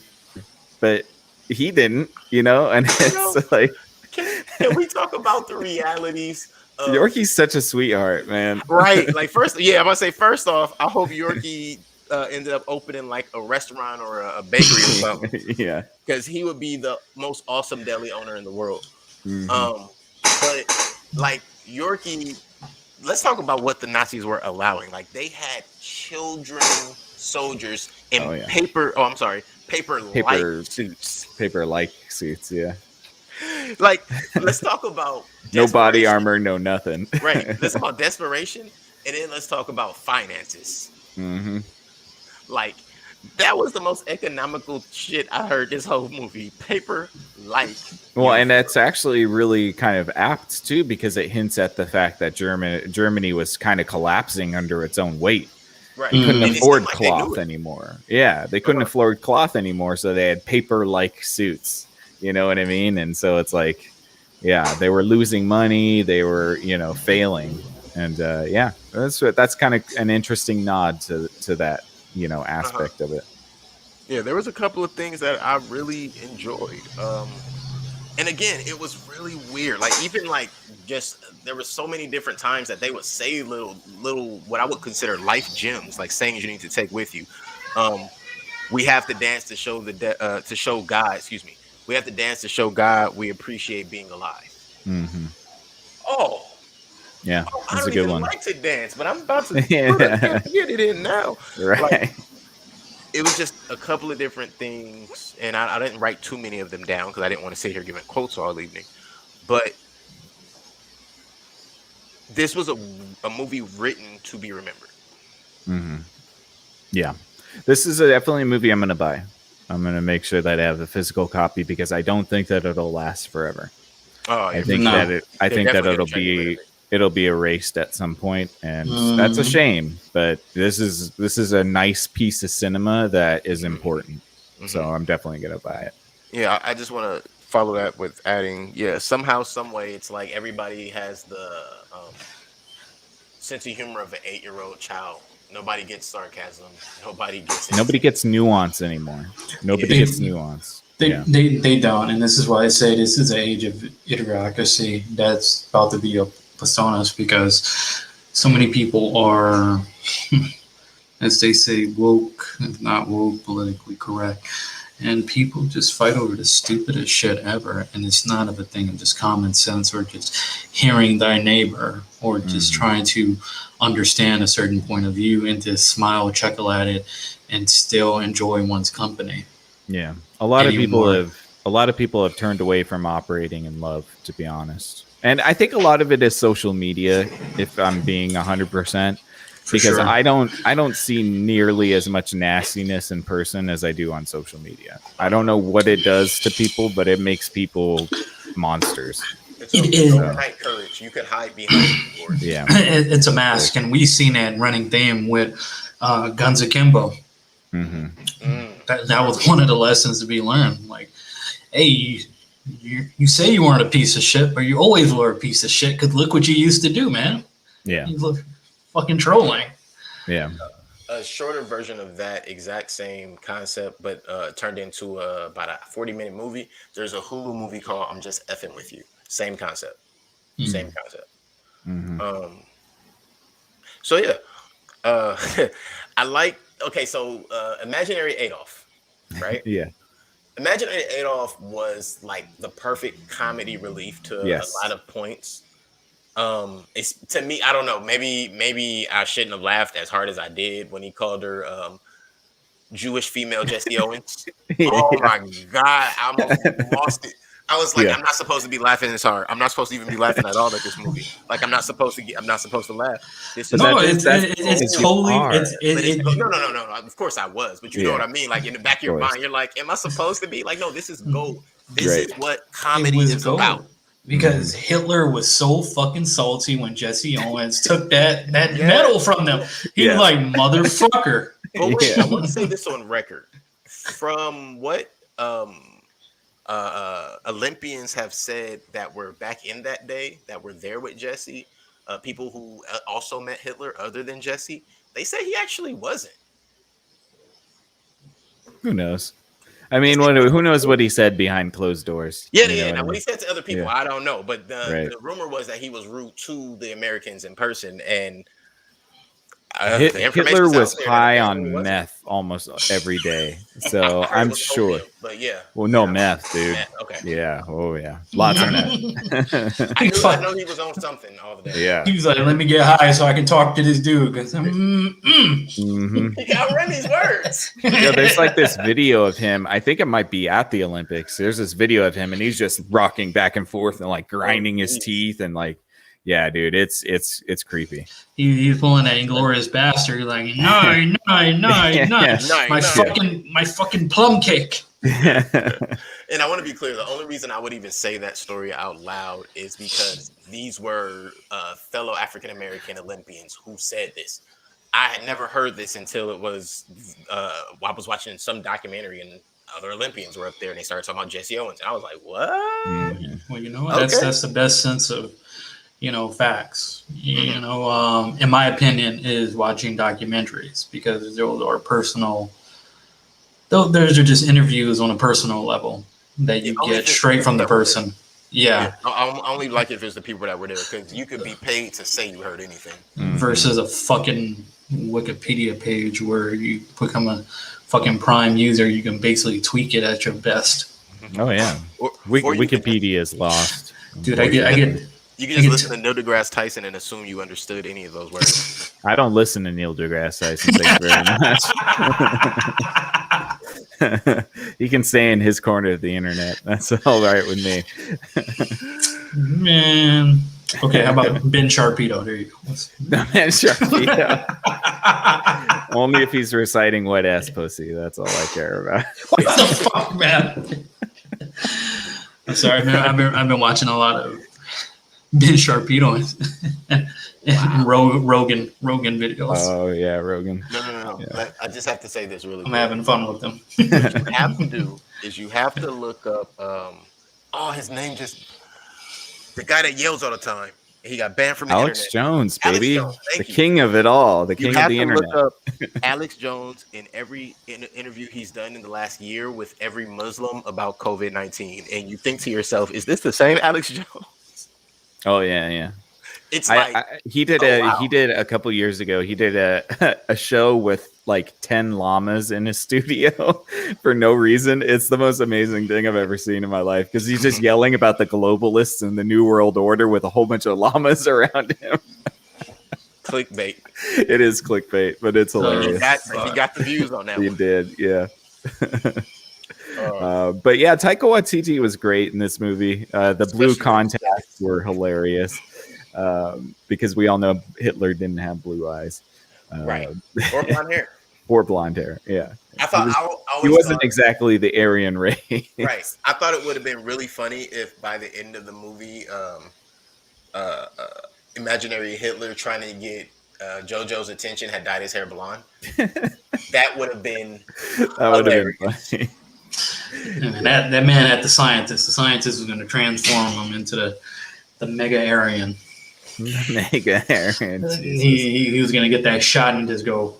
but he didn't, you know, and You know, it's like can we talk about the realities of Yorkie's such a sweetheart, man. right? Like first, yeah, I'm gonna say first off, I hope Yorkie ended up opening like a restaurant or a bakery or something, Yeah. because he would be the most awesome deli owner in the world. Mhm. But like Yorkie, let's talk about what the Nazis were allowing. Like they had children soldiers in Oh, yeah. paper-like Paper suits. like suits, yeah. Like, let's talk about No body desperation. armor, no nothing. Right. Let's talk about desperation, and then let's talk about finances. Hmm. Like, that was the most economical shit I heard this whole movie. Paper like. Well, and that's actually really kind of apt too, because it hints at the fact that Germany was kind of collapsing under its own weight. Right. They couldn't And it afford seemed like they knew cloth it. anymore. Yeah, they couldn't afford cloth anymore, so they had paper-like suits. You know what I mean? And so it's like, yeah, they were losing money. They were, you know, failing, and yeah, that's kind of an interesting nod to that, you know, aspect of it. Yeah, there was a couple of things that I really enjoyed. And again, it was really weird. Like even like just there were so many different times that they would say little what I would consider life gems, like sayings you need to take with you. We have to dance to show to show God. Excuse me. We have to dance to show God we appreciate being alive. Mm-hmm. Oh, Yeah, I that's a don't good even one. like to dance, but I'm about to get it in now. Right. Like, it was just a couple of different things, and I didn't write too many of them down because I didn't want to sit here giving quotes all evening. But this was a movie written to be remembered. Mm-hmm. Yeah, this is definitely a movie I'm going to buy. I'm going to make sure that I have a physical copy, because I don't think that it'll last forever. Oh, I think that it'll be erased at some point, and that's a shame. But this is a nice piece of cinema that is important. So I'm definitely gonna buy it. Yeah, I just want to follow that with adding, yeah, somehow, some way, it's like everybody has the sense of humor of an 8-year-old child. Nobody gets sarcasm. Nobody gets nuance anymore. Nobody gets nuance. They don't, and this is why I say this is an age of idiocracy that's about to be upon us, because so many people are, as they say, woke, not woke, politically correct, and people just fight over the stupidest shit ever, and it's not of a thing of just common sense or just hearing thy neighbor or just trying to understand a certain point of view and to smile, chuckle at it, and still enjoy one's company. Yeah, a lot of people have turned away from operating in love, to be honest, and I think a lot of it is social media. If I'm being 100%, because I don't see nearly as much nastiness in person as I do on social media. I don't know what it does to people, but it makes people monsters. It's overnight courage. You could hide behind keyboards. Yeah, it's a mask, and we've seen that running theme with Guns Akimbo. That was one of the lessons to be learned. Like, hey, you say you weren't a piece of shit, but you always were a piece of shit, because look what you used to do, man. Yeah. You look fucking trolling. Yeah. A shorter version of that exact same concept, but turned into about a 40-minute movie. There's a Hulu movie called I'm Just Effing With You. Same concept. Same concept. So, yeah. I like, okay, so Imaginary Adolf, right? Yeah. Imaginary Adolf was like the perfect comedy relief to a lot of points. It's, to me, I don't know, maybe I shouldn't have laughed as hard as I did when he called her Jewish female Jesse Owens. Oh my God, I almost lost it. I was like, I'm not supposed to be laughing this hard. I'm not supposed to even be laughing at all at this movie. Like, I'm not supposed to laugh. This is it's totally no. Of course I was, but you know what I mean. Like in the back of your mind, you're like, am I supposed to be? Like, no, this is gold. This is what comedy is about. Because Hitler was so fucking salty when Jesse Owens took that medal from them. He was like, motherfucker. But wait, I want to say this on record. From what Olympians have said that were back in that day that were there with Jesse. People who also met Hitler, other than Jesse, they say he actually wasn't. Who knows? I mean, who knows what he said behind closed doors? Yeah, You know yeah. what I Now, what mean? he said to other people, Yeah. I don't know. But Right. the rumor was that he was rude to the Americans in person, and the Hitler information's out was there that high apparently he on wasn't. meth almost every day, I so heard it I'm was sure. opium, but yeah. Well, no Yeah. meth, dude. Meth, okay. Yeah. Oh, yeah. Lots of meth. I know he was on something all the day. Yeah. He was like, "Let me get high so I can talk to this dude." Because Mm-hmm. He got Remy's words. Yeah, there's like this video of him. I think it might be at the Olympics. There's this video of him, and he's just rocking back and forth and like grinding his teeth and like, yeah, dude, it's creepy. he's pulling that Inglorious Bastard, like nine, my fucking plum cake. And I want to be clear, the only reason I would even say that story out loud is because these were fellow African American Olympians who said this. I had never heard this until it was I was watching some documentary and other Olympians were up there and they started talking about Jesse Owens. And I was like, what? Well, you know what? That's the best sense of, facts. You know, in my opinion, is watching documentaries, because those are personal. Those are just interviews on a personal level that you get straight from the person. Yeah. I only like it if it's the people that were there, because you could be paid to say you heard anything. Versus a fucking Wikipedia page where you become a fucking Prime user. You can basically tweak it at your best. Oh yeah, Wikipedia is lost, dude. I get. You can just listen to Neil deGrasse Tyson and assume you understood any of those words. I don't listen to Neil deGrasse Tyson. Thank you very much. He can stay in his corner of the internet. That's all right with me. Man. Okay, how about Ben Sharpedo? There you go. Ben Sharpedo. Only if he's reciting wet ass pussy. That's all I care about. What the fuck, man? I'm sorry, man. I've been watching a lot of Ben Sharpedo and Rogan videos. Oh yeah, Rogan. No. Yeah. I just have to say this really quick. I'm having fun with them. What you have to do is you have to look up his name, just the guy that yells all the time. He got banned from the Alex internet. Jones, baby. Alex Jones, the king of it all. The king of the internet. Look up Alex Jones in every interview he's done in the last year with every Muslim about COVID-19. And you think to yourself, is this the same Alex Jones? Oh, yeah. It's he did a couple years ago. He did a show with like 10 llamas in his studio for no reason. It's the most amazing thing I've ever seen in my life, because he's just yelling about the globalists and the New World Order with a whole bunch of llamas around him. Clickbait. It is clickbait, but it's hilarious. He got the views on that. He did, yeah. But yeah, Taika Waititi was great in this movie. The blue contacts were hilarious, because we all know Hitler didn't have blue eyes. Right. Or blonde hair. Or blonde hair, yeah. I thought he wasn't exactly the Aryan race. Right. I thought it would have been really funny if by the end of the movie, imaginary Hitler trying to get Jojo's attention had dyed his hair blonde. That would have been funny. That man had the scientist. The scientist was going to transform him into the mega Aryan. Mega Aryan. He was going to get that shot and just go,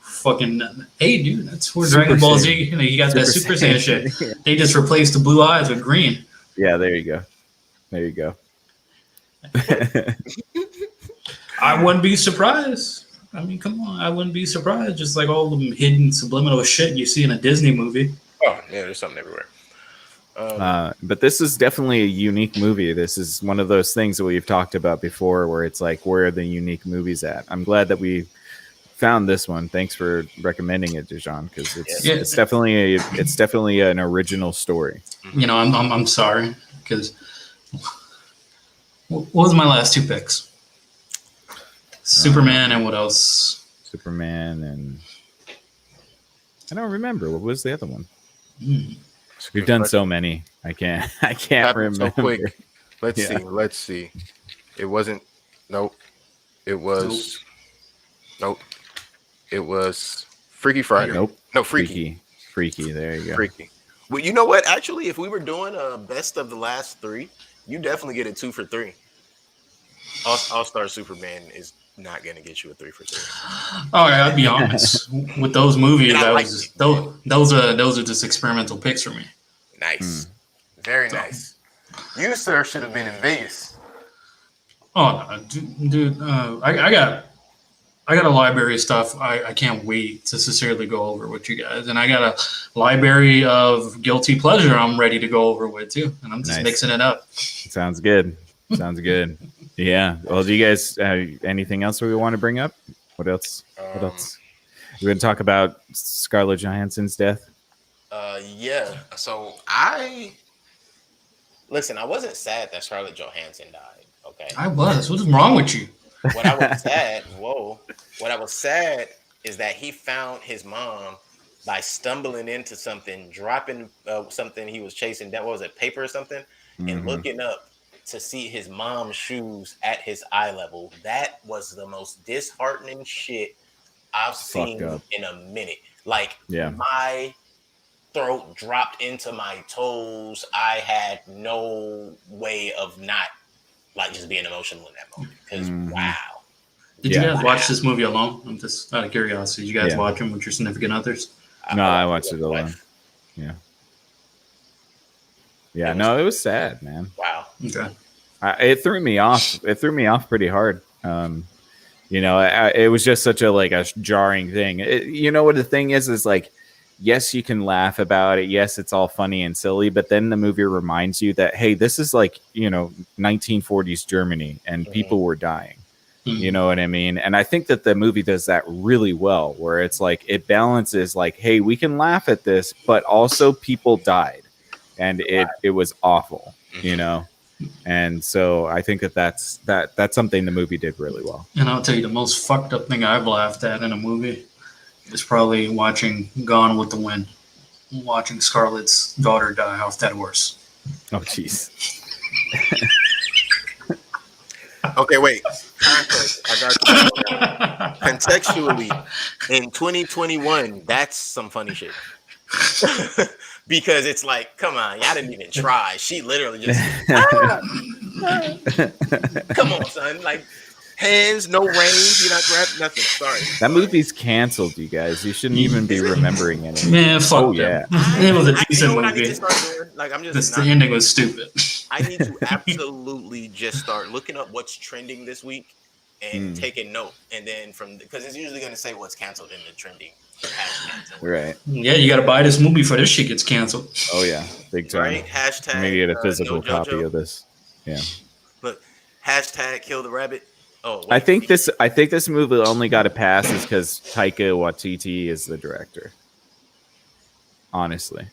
fucking, hey, dude, that's where Dragon Ball Z, you got that Super Saiyan shit. Yeah. They just replaced the blue eyes with green. Yeah, there you go. I wouldn't be surprised. I mean, come on. I wouldn't be surprised. Just like all the hidden subliminal shit you see in a Disney movie. Oh, yeah, there's something everywhere. But this is definitely a unique movie. This is one of those things that we've talked about before, where it's like, where are the unique movies at? I'm glad that we found this one. Thanks for recommending it, Dijon, because it's definitely an original story. You know, I'm sorry, because what was my last two picks? Superman and what else? Superman and I don't remember. What was the other one? We've done so many. I can't remember. So quick. Let's see. It wasn't. Nope. It was. Nope. It was Freaky Friday. Nope. No, Freaky. Freaky. There you go. Freaky. Well, you know what? Actually, if we were doing a best of the last three, you definitely get a 2 for 3. All Star Superman is not going to get you a 3 for 3. Oh, yeah, I'll be honest. With those movies, And I that like was just, it. those are just experimental picks for me. Nice. Very nice. You, sir, should have been in Vegas. Oh, no, dude, I got a library of stuff. I can't wait to sincerely go over with you guys, and I got a library of guilty pleasure I'm ready to go over with too, and I'm just mixing it up. Sounds good. Sounds good. Yeah. Well, do you guys anything else we want to bring up? What else? What else? We're going to talk about Scarlett Johansson's death. Yeah. So I wasn't sad that Scarlett Johansson died. Okay. I was. What is wrong with you? What I was sad. What I was sad is that he found his mom by stumbling into something, dropping something he was chasing. That was it, paper or something, and looking up to see his mom's shoes at his eye level. That was the most disheartening shit I've seen in a minute. Like, my throat dropped into my toes. I had no way of not like just being emotional in that moment. Because wow. Did you guys watch this movie alone? I'm just out of curiosity. Did you guys watch them with your significant others? No, I watched it alone. Yeah. Yeah, no, it was sad, man. Wow. Okay. It threw me off. It threw me off pretty hard. You know, it was just such a jarring thing. You know what the thing is like, yes, you can laugh about it. Yes, it's all funny and silly, but then the movie reminds you that, hey, this is like, 1940s Germany and people were dying. You know what I mean? And I think that the movie does that really well, where it's like, it balances like, hey, we can laugh at this, but also people died and it was awful, And so I think that's something the movie did really well. And I'll tell you, the most fucked up thing I've laughed at in a movie is probably watching Gone with the Wind, watching Scarlett's daughter die off that horse. Oh, jeez. Okay, wait. Context. I got you. Contextually, in 2021, that's some funny shit. Because it's like, come on, y'all didn't even try. She literally just, come on, son. Like, hands, no range, you're not grabbing nothing. Sorry. That movie's canceled, you guys. You shouldn't even be remembering it. Man, fuck yeah. It was a decent movie. The ending was stupid. I need to absolutely just start looking up what's trending this week and taking note. And then because it's usually going to say what's canceled in the trending. Right. Yeah, you got to buy this movie before this shit gets canceled. Oh, yeah. Big time. Right? Hashtag. Maybe get a physical no copy Jojo. of this. Yeah. Look, hashtag kill the rabbit. Oh, wait. I think this movie only got a pass is because Taika Waititi is the director. Honestly.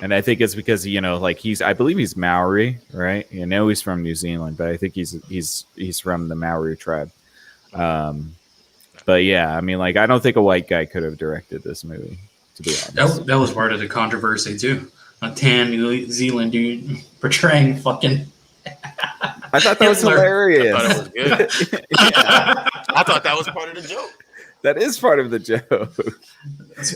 And I think it's because, I believe he's Maori, right? He's from New Zealand, but I think he's from the Maori tribe. But yeah, I mean, I don't think a white guy could have directed this movie, to be honest. That was part of the controversy too. A tan New Zealand dude portraying fucking. I thought that was hilarious. I thought it was good. I thought that was part of the joke. That is part of the joke.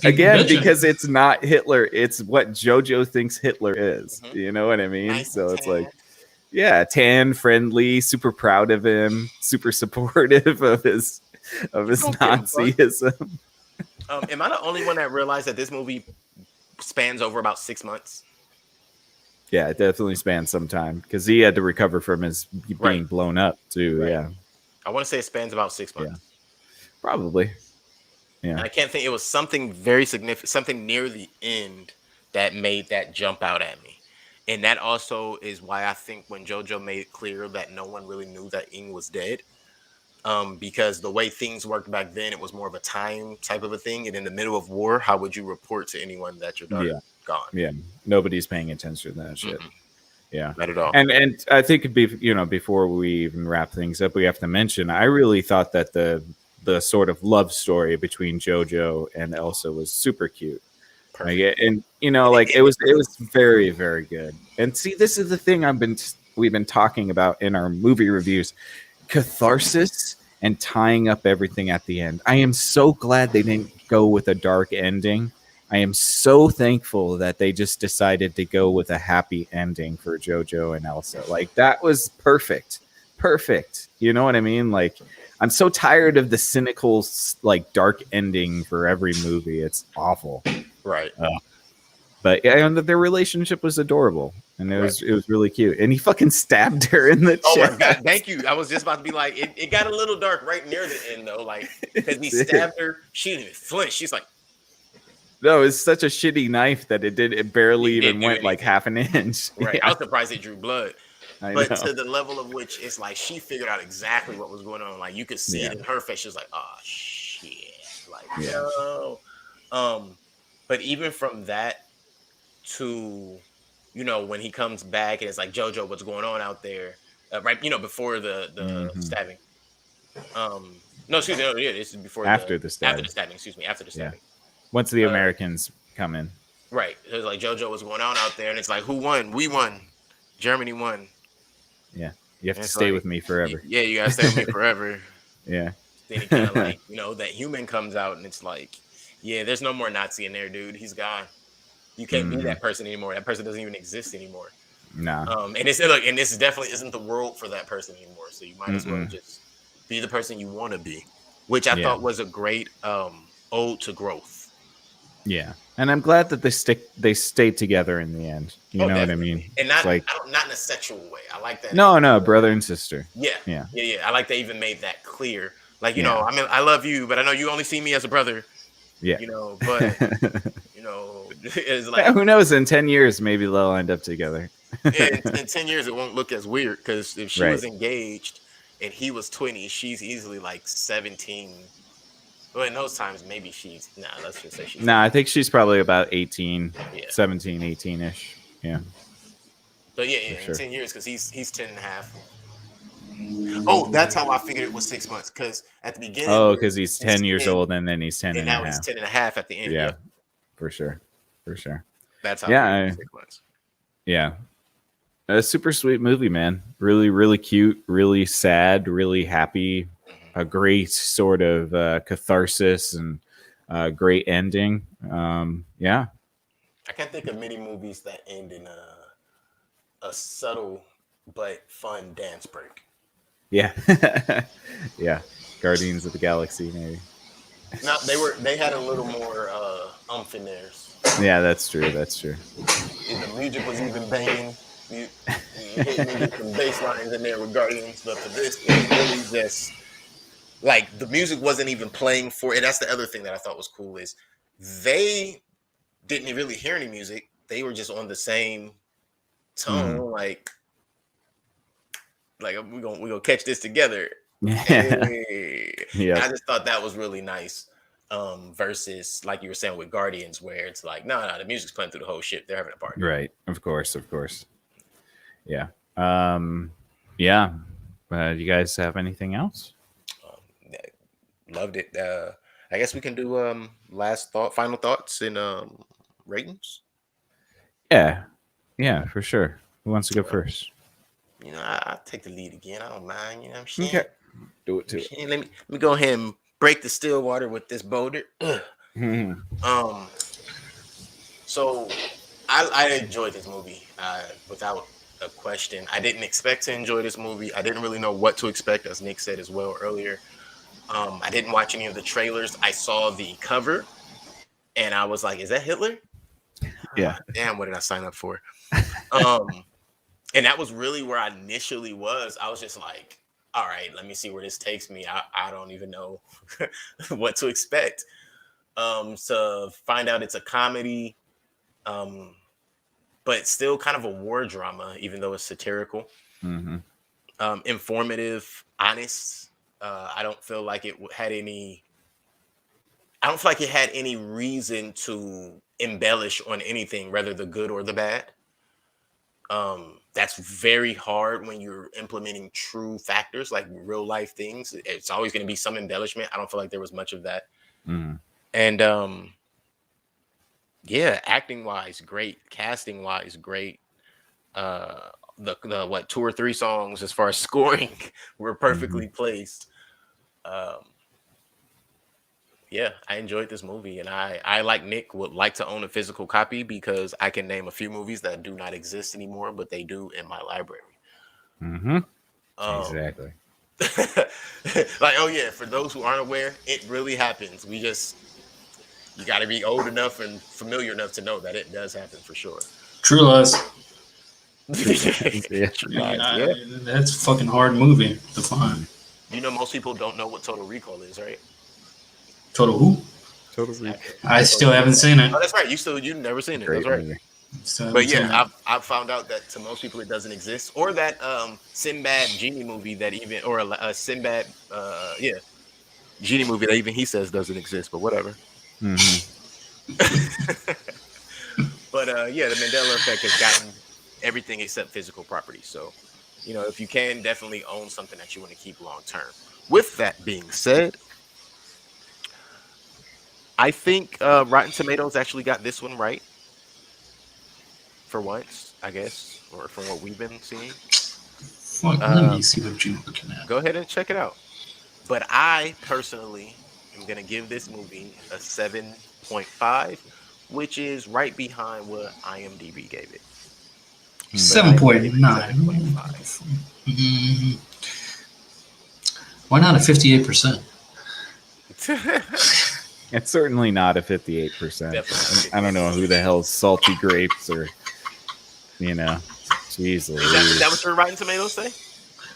Again, because it's not Hitler, it's what Jojo thinks Hitler is. You know what I mean? Nice so tan. It's like, yeah, tan, friendly, super proud of him, super supportive of his Nazism. Am I the only one that realized that this movie spans over about 6 months? Yeah, it definitely spans some time because he had to recover from his being blown up too. Right. Yeah, I want to say it spans about 6 months. Yeah. Probably. Yeah, and I can't think. It was something very significant, something near the end that made that jump out at me, and that also is why I think when Jojo made it clear that no one really knew that Ing was dead. Because the way things worked back then, it was more of a time type of a thing. And in the middle of war, how would you report to anyone that your daughter's gone? Yeah, nobody's paying attention to that shit. Yeah, not at all. And I think before we even wrap things up, we have to mention I really thought that the sort of love story between Jojo and Elsa was super cute. Perfect. And it was very, very good. And see, this is the thing we've been talking about in our movie reviews. Catharsis and tying up everything at the end. I am so glad they didn't go with a dark ending I am so thankful that they just decided to go with a happy ending for Jojo and Elsa. Like that was perfect. Perfect. You know what I mean? Like I'm so tired of the cynical like dark ending for every movie. It's awful. Right. But yeah, and their relationship was adorable. And it was really cute. And he fucking stabbed her in the Oh chest. my god, thank you. I was just about to be like, it got a little dark right near the end though. Like because he stabbed her, she didn't even flinch. She's like, No, it's such a shitty knife that it barely It didn't even do went like anything. half an inch. right. I Yeah, was surprised it drew blood. I But know. to the level of which it's like she figured out exactly what was going on. Like you could see it Yeah. in her face. She was like, oh shit. Like, Yeah. no. But even from that to, when he comes back and it's like, Jojo, what's going on out there? Right, before the Mhm. stabbing. No, excuse me, no, yeah, this is before After the after stabbing. the stabbing, excuse me, after the Yeah. stabbing. Once the Americans come in. Right. It was like Jojo, what's going on out there? And it's like, who won? We won. Germany won. Yeah. You have And to it's stay like, with me forever. yeah, you gotta stay with me forever. Yeah. Then he kind of like, that human comes out and it's like, yeah, there's no more Nazi in there, dude. He's gone. You can't be that person anymore. That person doesn't even exist anymore. Nah. And it's look, and this definitely isn't the world for that person anymore. So you might as well Mm-mm. just be the person you want to be, which I thought was a great ode to growth. Yeah. And I'm glad that they stayed together in the end. You know what I mean? And It's not like not in a sexual way. I like that. no, brother and sister. Yeah. Yeah. I like they even made that clear. Like, Yeah. I mean, I love you, but I know you only see me as a brother. Yeah. But it's like who knows? In 10 years, maybe they'll end up together. in 10 years it won't look as weird because if she was Right. engaged and he was 20, she's easily like 17. Well, in those times, maybe let's just say she's Nah, I think she's probably about 18, Yeah. 17, 18-ish. Yeah. So yeah, For in sure. 10 years because he's 10 and a half. Oh, that's how I figured it was 6 months because at the beginning, Oh, because he's 10 years 10, old and then he's 10 and and a now he's half. 10 and a half at the end. Yeah, for sure. For sure. That's how I Yeah, figured it was 6 months. Yeah. A super sweet movie, man. Really, really cute, really sad, really happy. A great sort of catharsis and great ending. Yeah. I can't think of many movies that end in a subtle but fun dance break. Yeah. Yeah. Guardians of the Galaxy, maybe. No, they had a little more umph in theirs. Yeah, that's true. That's true. And the music was even banging. You hit me with some bass lines in there with Guardians, but for this, it was really just like the music wasn't even playing for it. That's the other thing that I thought was cool is they didn't really hear any music. They were just on the same tone, like we're gonna catch this together. Hey. Yeah. I just thought that was really nice. Versus like you were saying with Guardians, where it's like, no, the music's playing through the whole ship. They're having a party. Right. Of course. Yeah. Yeah. You guys have anything else? Loved it. I guess we can do final thoughts and ratings. Yeah. Yeah, for sure. Who wants to go first? I'll take the lead again. I don't mind. You know what I'm saying? Okay. Do it too. Let me go ahead and break the still water with this boulder. So I enjoyed this movie without a question. I didn't expect to enjoy this movie. I didn't really know what to expect, as Nick said as well earlier. I didn't watch any of the trailers. I saw the cover, and I was like, "Is that Hitler?" Yeah. Damn, what did I sign up for? And that was really where I initially was. I was just like, all right, let me see where this takes me. I don't even know what to expect. To find out it's a comedy, but still kind of a war drama, even though it's satirical. Informative, honest. I don't feel like it had any. I don't feel like it had any reason to embellish on anything, whether the good or the bad. That's very hard when you're implementing true factors like real life things. It's always going to be some embellishment. I don't feel like there was much of that. And acting wise, great. Casting wise, great. The 2 or 3 songs as far as scoring were perfectly placed. Yeah, I enjoyed this movie, and I like Nick would like to own a physical copy because I can name a few movies that do not exist anymore, but they do in my library. Mm-hmm. Um, Exactly. like, oh yeah, for those who aren't aware, it really happens. You got to be old enough and familiar enough to know that it does happen for sure. True Lies. Yeah. True I mean, lies, yeah. that's a fucking hard movie to find. Mm. You know, most people don't know what Total Recall is, right? Total who? Total It's an Recall. actor. I Total still haven't Recall. seen Oh, it. that's right. You've never seen it. That's Great right. movie. Still But haven't yeah, seen it. I've found out that to most people it doesn't exist, or that Sinbad genie movie that even or a Sinbad genie movie that even he says doesn't exist. But whatever. Mm-hmm. But yeah, the Mandela effect has gotten everything except physical property. So, if you can, definitely own something that you want to keep long term. With that being said, I think Rotten Tomatoes actually got this one right for once, I guess, or from what we've been seeing. Fuck, let Uh, me see what you're looking at. go ahead and check it out. But I personally am going to give this movie a 7.5, which is right behind what IMDb gave it. But Mm. I am going to give it 7.9. 7.5. Mm, why not a 58%? It's certainly not a 58%. Definitely not I don't know who the hell's salty grapes or, jeez Is that what Louise. your Rotten Tomatoes say?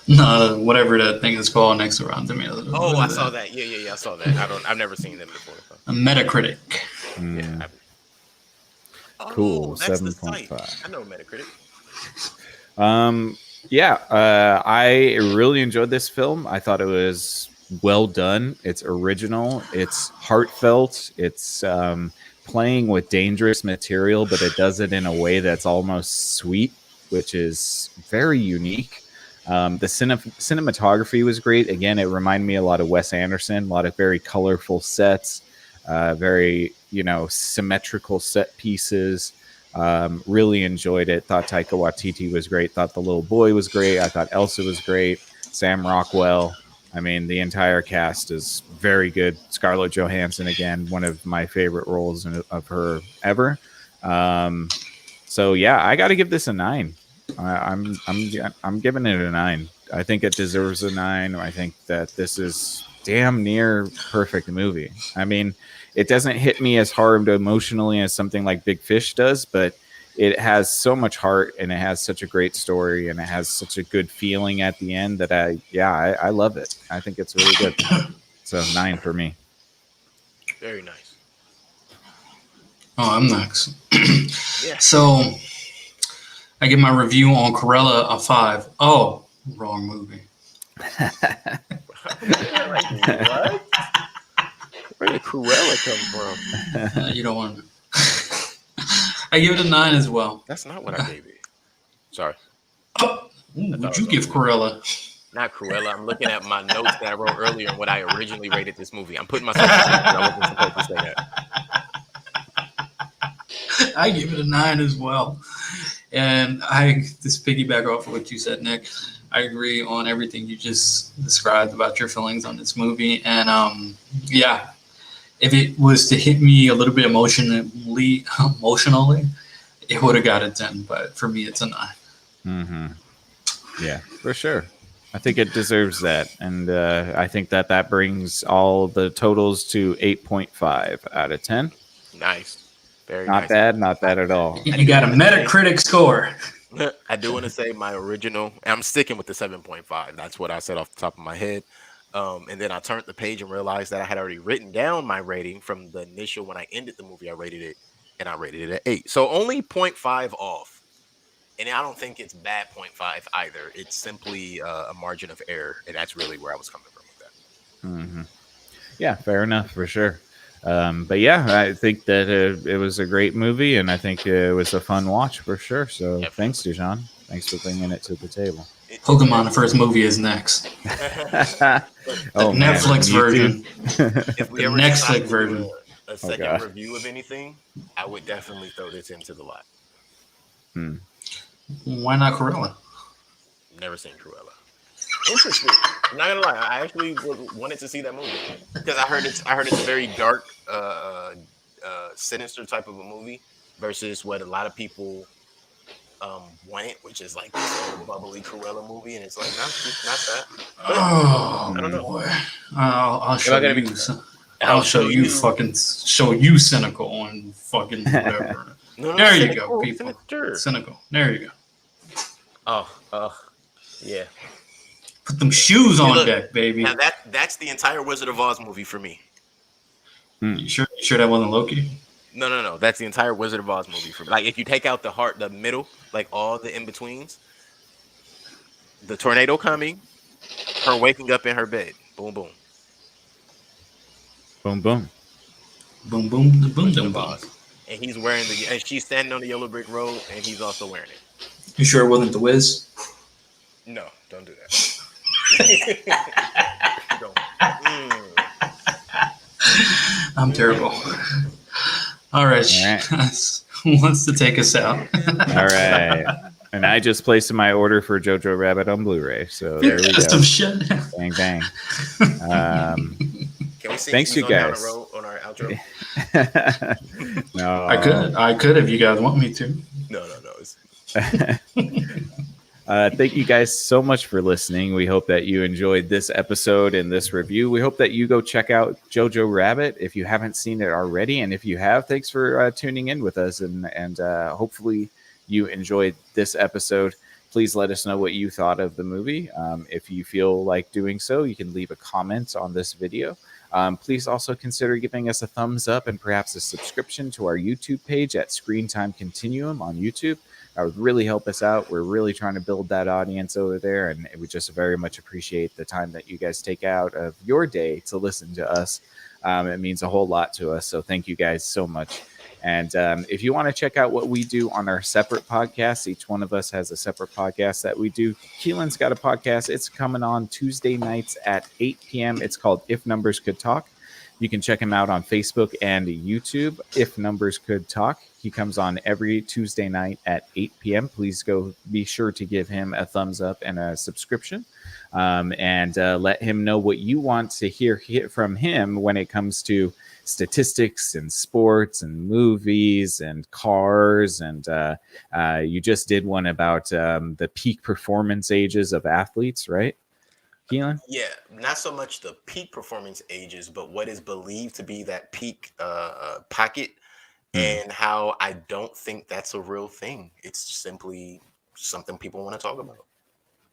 No, whatever that thing is called next to Rotten Tomatoes. Oh, What I is saw that? that. Yeah, I saw that. I've never seen them before. So. A Metacritic. Yeah. Mm, Oh, cool. that's the site. 7.5. I know Metacritic. Yeah, I really enjoyed this film. I thought it was well done. It's original. It's heartfelt. It's playing with dangerous material, but it does it in a way that's almost sweet, which is very unique. The cinematography was great. Again, it reminded me a lot of Wes Anderson. A lot of very colorful sets, very symmetrical set pieces. Really enjoyed it. Thought Taika Waititi was great. Thought the little boy was great. I thought Elsa was great. Sam Rockwell. I mean, the entire cast is very good. Scarlett Johansson again, one of my favorite roles of her ever. So yeah, I got to give this a 9. I'm giving it a 9. I think it deserves a 9. I think that this is damn near perfect movie. I mean, it doesn't hit me as hard emotionally as something like Big Fish does, but it has so much heart and it has such a great story and it has such a good feeling at the end that I love it. I think it's really good. So 9 for me. Very nice. Oh, I'm next. Yeah. So I give my review on Corella a 5. Oh, wrong movie. Like, what? Where did Cruella come from? You don't want to. I give it a 9 as well. That's not what I gave it. Sorry. Oh, would you give Corella? Not Cruella. I'm looking at my notes that I wrote earlier and what I originally rated this movie. I'm putting myself to sleep because I wasn't supposed to say that. I give it a 9 as well. And I just piggyback off of what you said, Nick. I agree on everything you just described about your feelings on this movie. And yeah, if it was to hit me a little bit emotionally, it would have got a 10. But for me, it's a 9. Mm-hmm. Yeah, for sure. I think it deserves that. And I think that brings all the totals to 8.5 out of 10. Nice. Very Not nice. bad. Not bad at all. You got a Metacritic score. I do want to say my original. I'm sticking with the 7.5. That's what I said off the top of my head. And then I turned the page and realized that I had already written down my rating from the initial when I ended the movie. I rated it, and I rated it at 8. So only 0.5 off. And I don't think it's bad 0.5 either. It's simply a margin of error, and that's really where I was coming from with that. Mm-hmm. Yeah, fair enough for sure. But yeah, I think that it was a great movie, and I think it was a fun watch for sure. So Definitely. Thanks, Dijon. Thanks for bringing it to the table. Pokemon, the first movie, is next. The Netflix version. If we The ever Netflix decide to do version. a second God. review of anything, I would definitely throw this into the lot. Why not Corella? Never seen Cruella. interested. I'm not gonna lie. I actually wanted to see that movie because I heard it's a very dark, sinister type of a movie versus what a lot of people want it, which is like this old bubbly Cruella movie, and it's like not that. But Oh I don't know. boy, I'll Am show I gonna be? you. I'll I'll show show you you. fucking show you cynical and fucking whatever. No, There you go, cynical, people. sinister. Cynical. There you go. Yeah. Put them shoes See, on look, deck, baby. now that's the entire Wizard of Oz movie for me. You sure that wasn't Loki? No. That's the entire Wizard of Oz movie for me. Like if you take out the heart, the middle, like all the in betweens, the tornado coming, her waking up in her bed, boom, boom, Boom, boom. Boom, boom, the boom, Wizard boom, of boom. Oz, and he's wearing and she's standing on the yellow brick road, and he's also wearing it. You sure it wasn't the Wiz? No, don't do that. Don't. I'm terrible. All right. Who wants to take us out? All right. And I just placed my order for Jojo Rabbit on Blu-ray. So there we go. Some shit. Bang, bang. Can we sing Thanks, you guys. Down the road on our outro? No, I could if you guys want me to. No. Thank you guys so much for listening. We hope that you enjoyed this episode and this review. We hope that you go check out Jojo Rabbit if you haven't seen it already. And if you have, thanks for tuning in with us. And hopefully you enjoyed this episode. Please let us know what you thought of the movie. If you feel like doing so, you can leave a comment on this video. Please also consider giving us a thumbs up and perhaps a subscription to our YouTube page at Screen Time Continuum on YouTube. That would really help us out. We're really trying to build that audience over there, and we just very much appreciate the time that you guys take out of your day to listen to us. It means a whole lot to us, so thank you guys so much. And if you want to check out what we do on our separate podcasts, each one of us has a separate podcast that we do. Keelan's got a podcast. It's coming on Tuesday nights at 8 p.m. It's called If Numbers Could Talk. You can check him out on Facebook and YouTube, If Numbers Could Talk. He comes on every Tuesday night at 8 p.m. Please go be sure to give him a thumbs up and a subscription, and let him know what you want to hear from him when it comes to statistics and sports and movies and cars. And you just did one about the peak performance ages of athletes, right, Keelan? Yeah, not so much the peak performance ages, but what is believed to be that peak pocket, and how I don't think that's a real thing. It's simply something people want to talk about.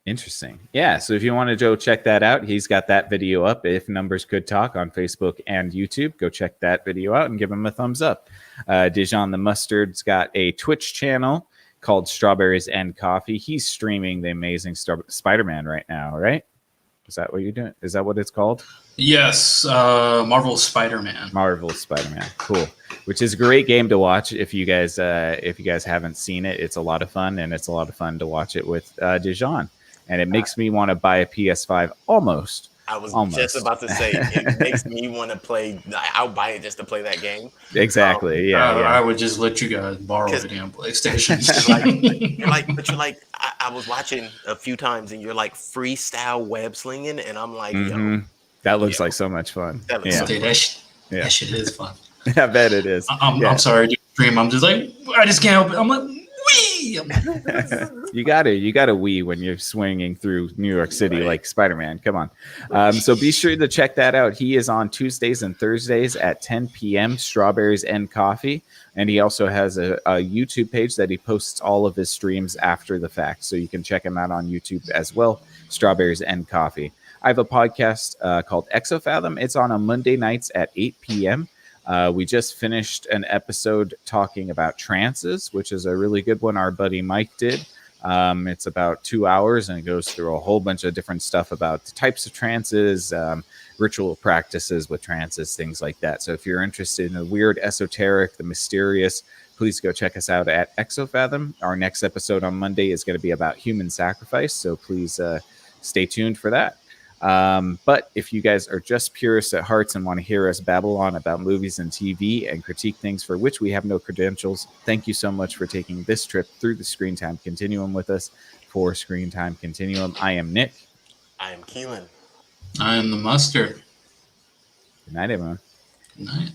Interesting. Yeah. So if you want to go check that out, he's got that video up. If Numbers Could Talk on Facebook and YouTube, go check that video out and give him a thumbs up. Dijon the Mustard's got a Twitch channel called Strawberries and Coffee. He's streaming the Amazing Spider-Man right now, right? Is that what you're doing? Is that what it's called? Yes, Marvel's Spider-Man. Marvel's Spider-Man. Cool. Which is a great game to watch if you guys haven't seen it. It's a lot of fun, and it's a lot of fun to watch it with Dijon. And it makes me want to buy a PS5 almost. I was just about to say, it makes me want to play. I'll buy it just to play that game. Exactly. Yeah. I would just let you guys borrow the damn PlayStation. You're like, I was watching a few times, and you're like freestyle web slinging, and I'm like, yo, that looks like so much fun. That looks that shit is fun. I bet it is. I'm sorry to stream. I'm just like, I just can't help it. I'm like, wee. You got to wee when you're swinging through New York City like Spider-Man. Come on. So be sure to check that out. He is on Tuesdays and Thursdays at 10 p.m. Strawberries and Coffee. And he also has a YouTube page that he posts all of his streams after the fact. So you can check him out on YouTube as well. Strawberries and Coffee. I have a podcast called Exofathom. It's on Monday nights at 8 p.m. We just finished an episode talking about trances, which is a really good one our buddy Mike did. It's about 2 hours, and it goes through a whole bunch of different stuff about the types of trances, ritual practices with trances, things like that. So if you're interested in the weird, esoteric, the mysterious, please go check us out at Exofathom. Our next episode on Monday is going to be about human sacrifice, so please stay tuned for that. But if you guys are just purists at hearts and want to hear us babble on about movies and TV and critique things for which we have no credentials, thank you so much for taking this trip through the Screen Time Continuum with us. For Screen Time Continuum, I am Nick. I am Keelan. I am the mustard. Good night, everyone. Good night.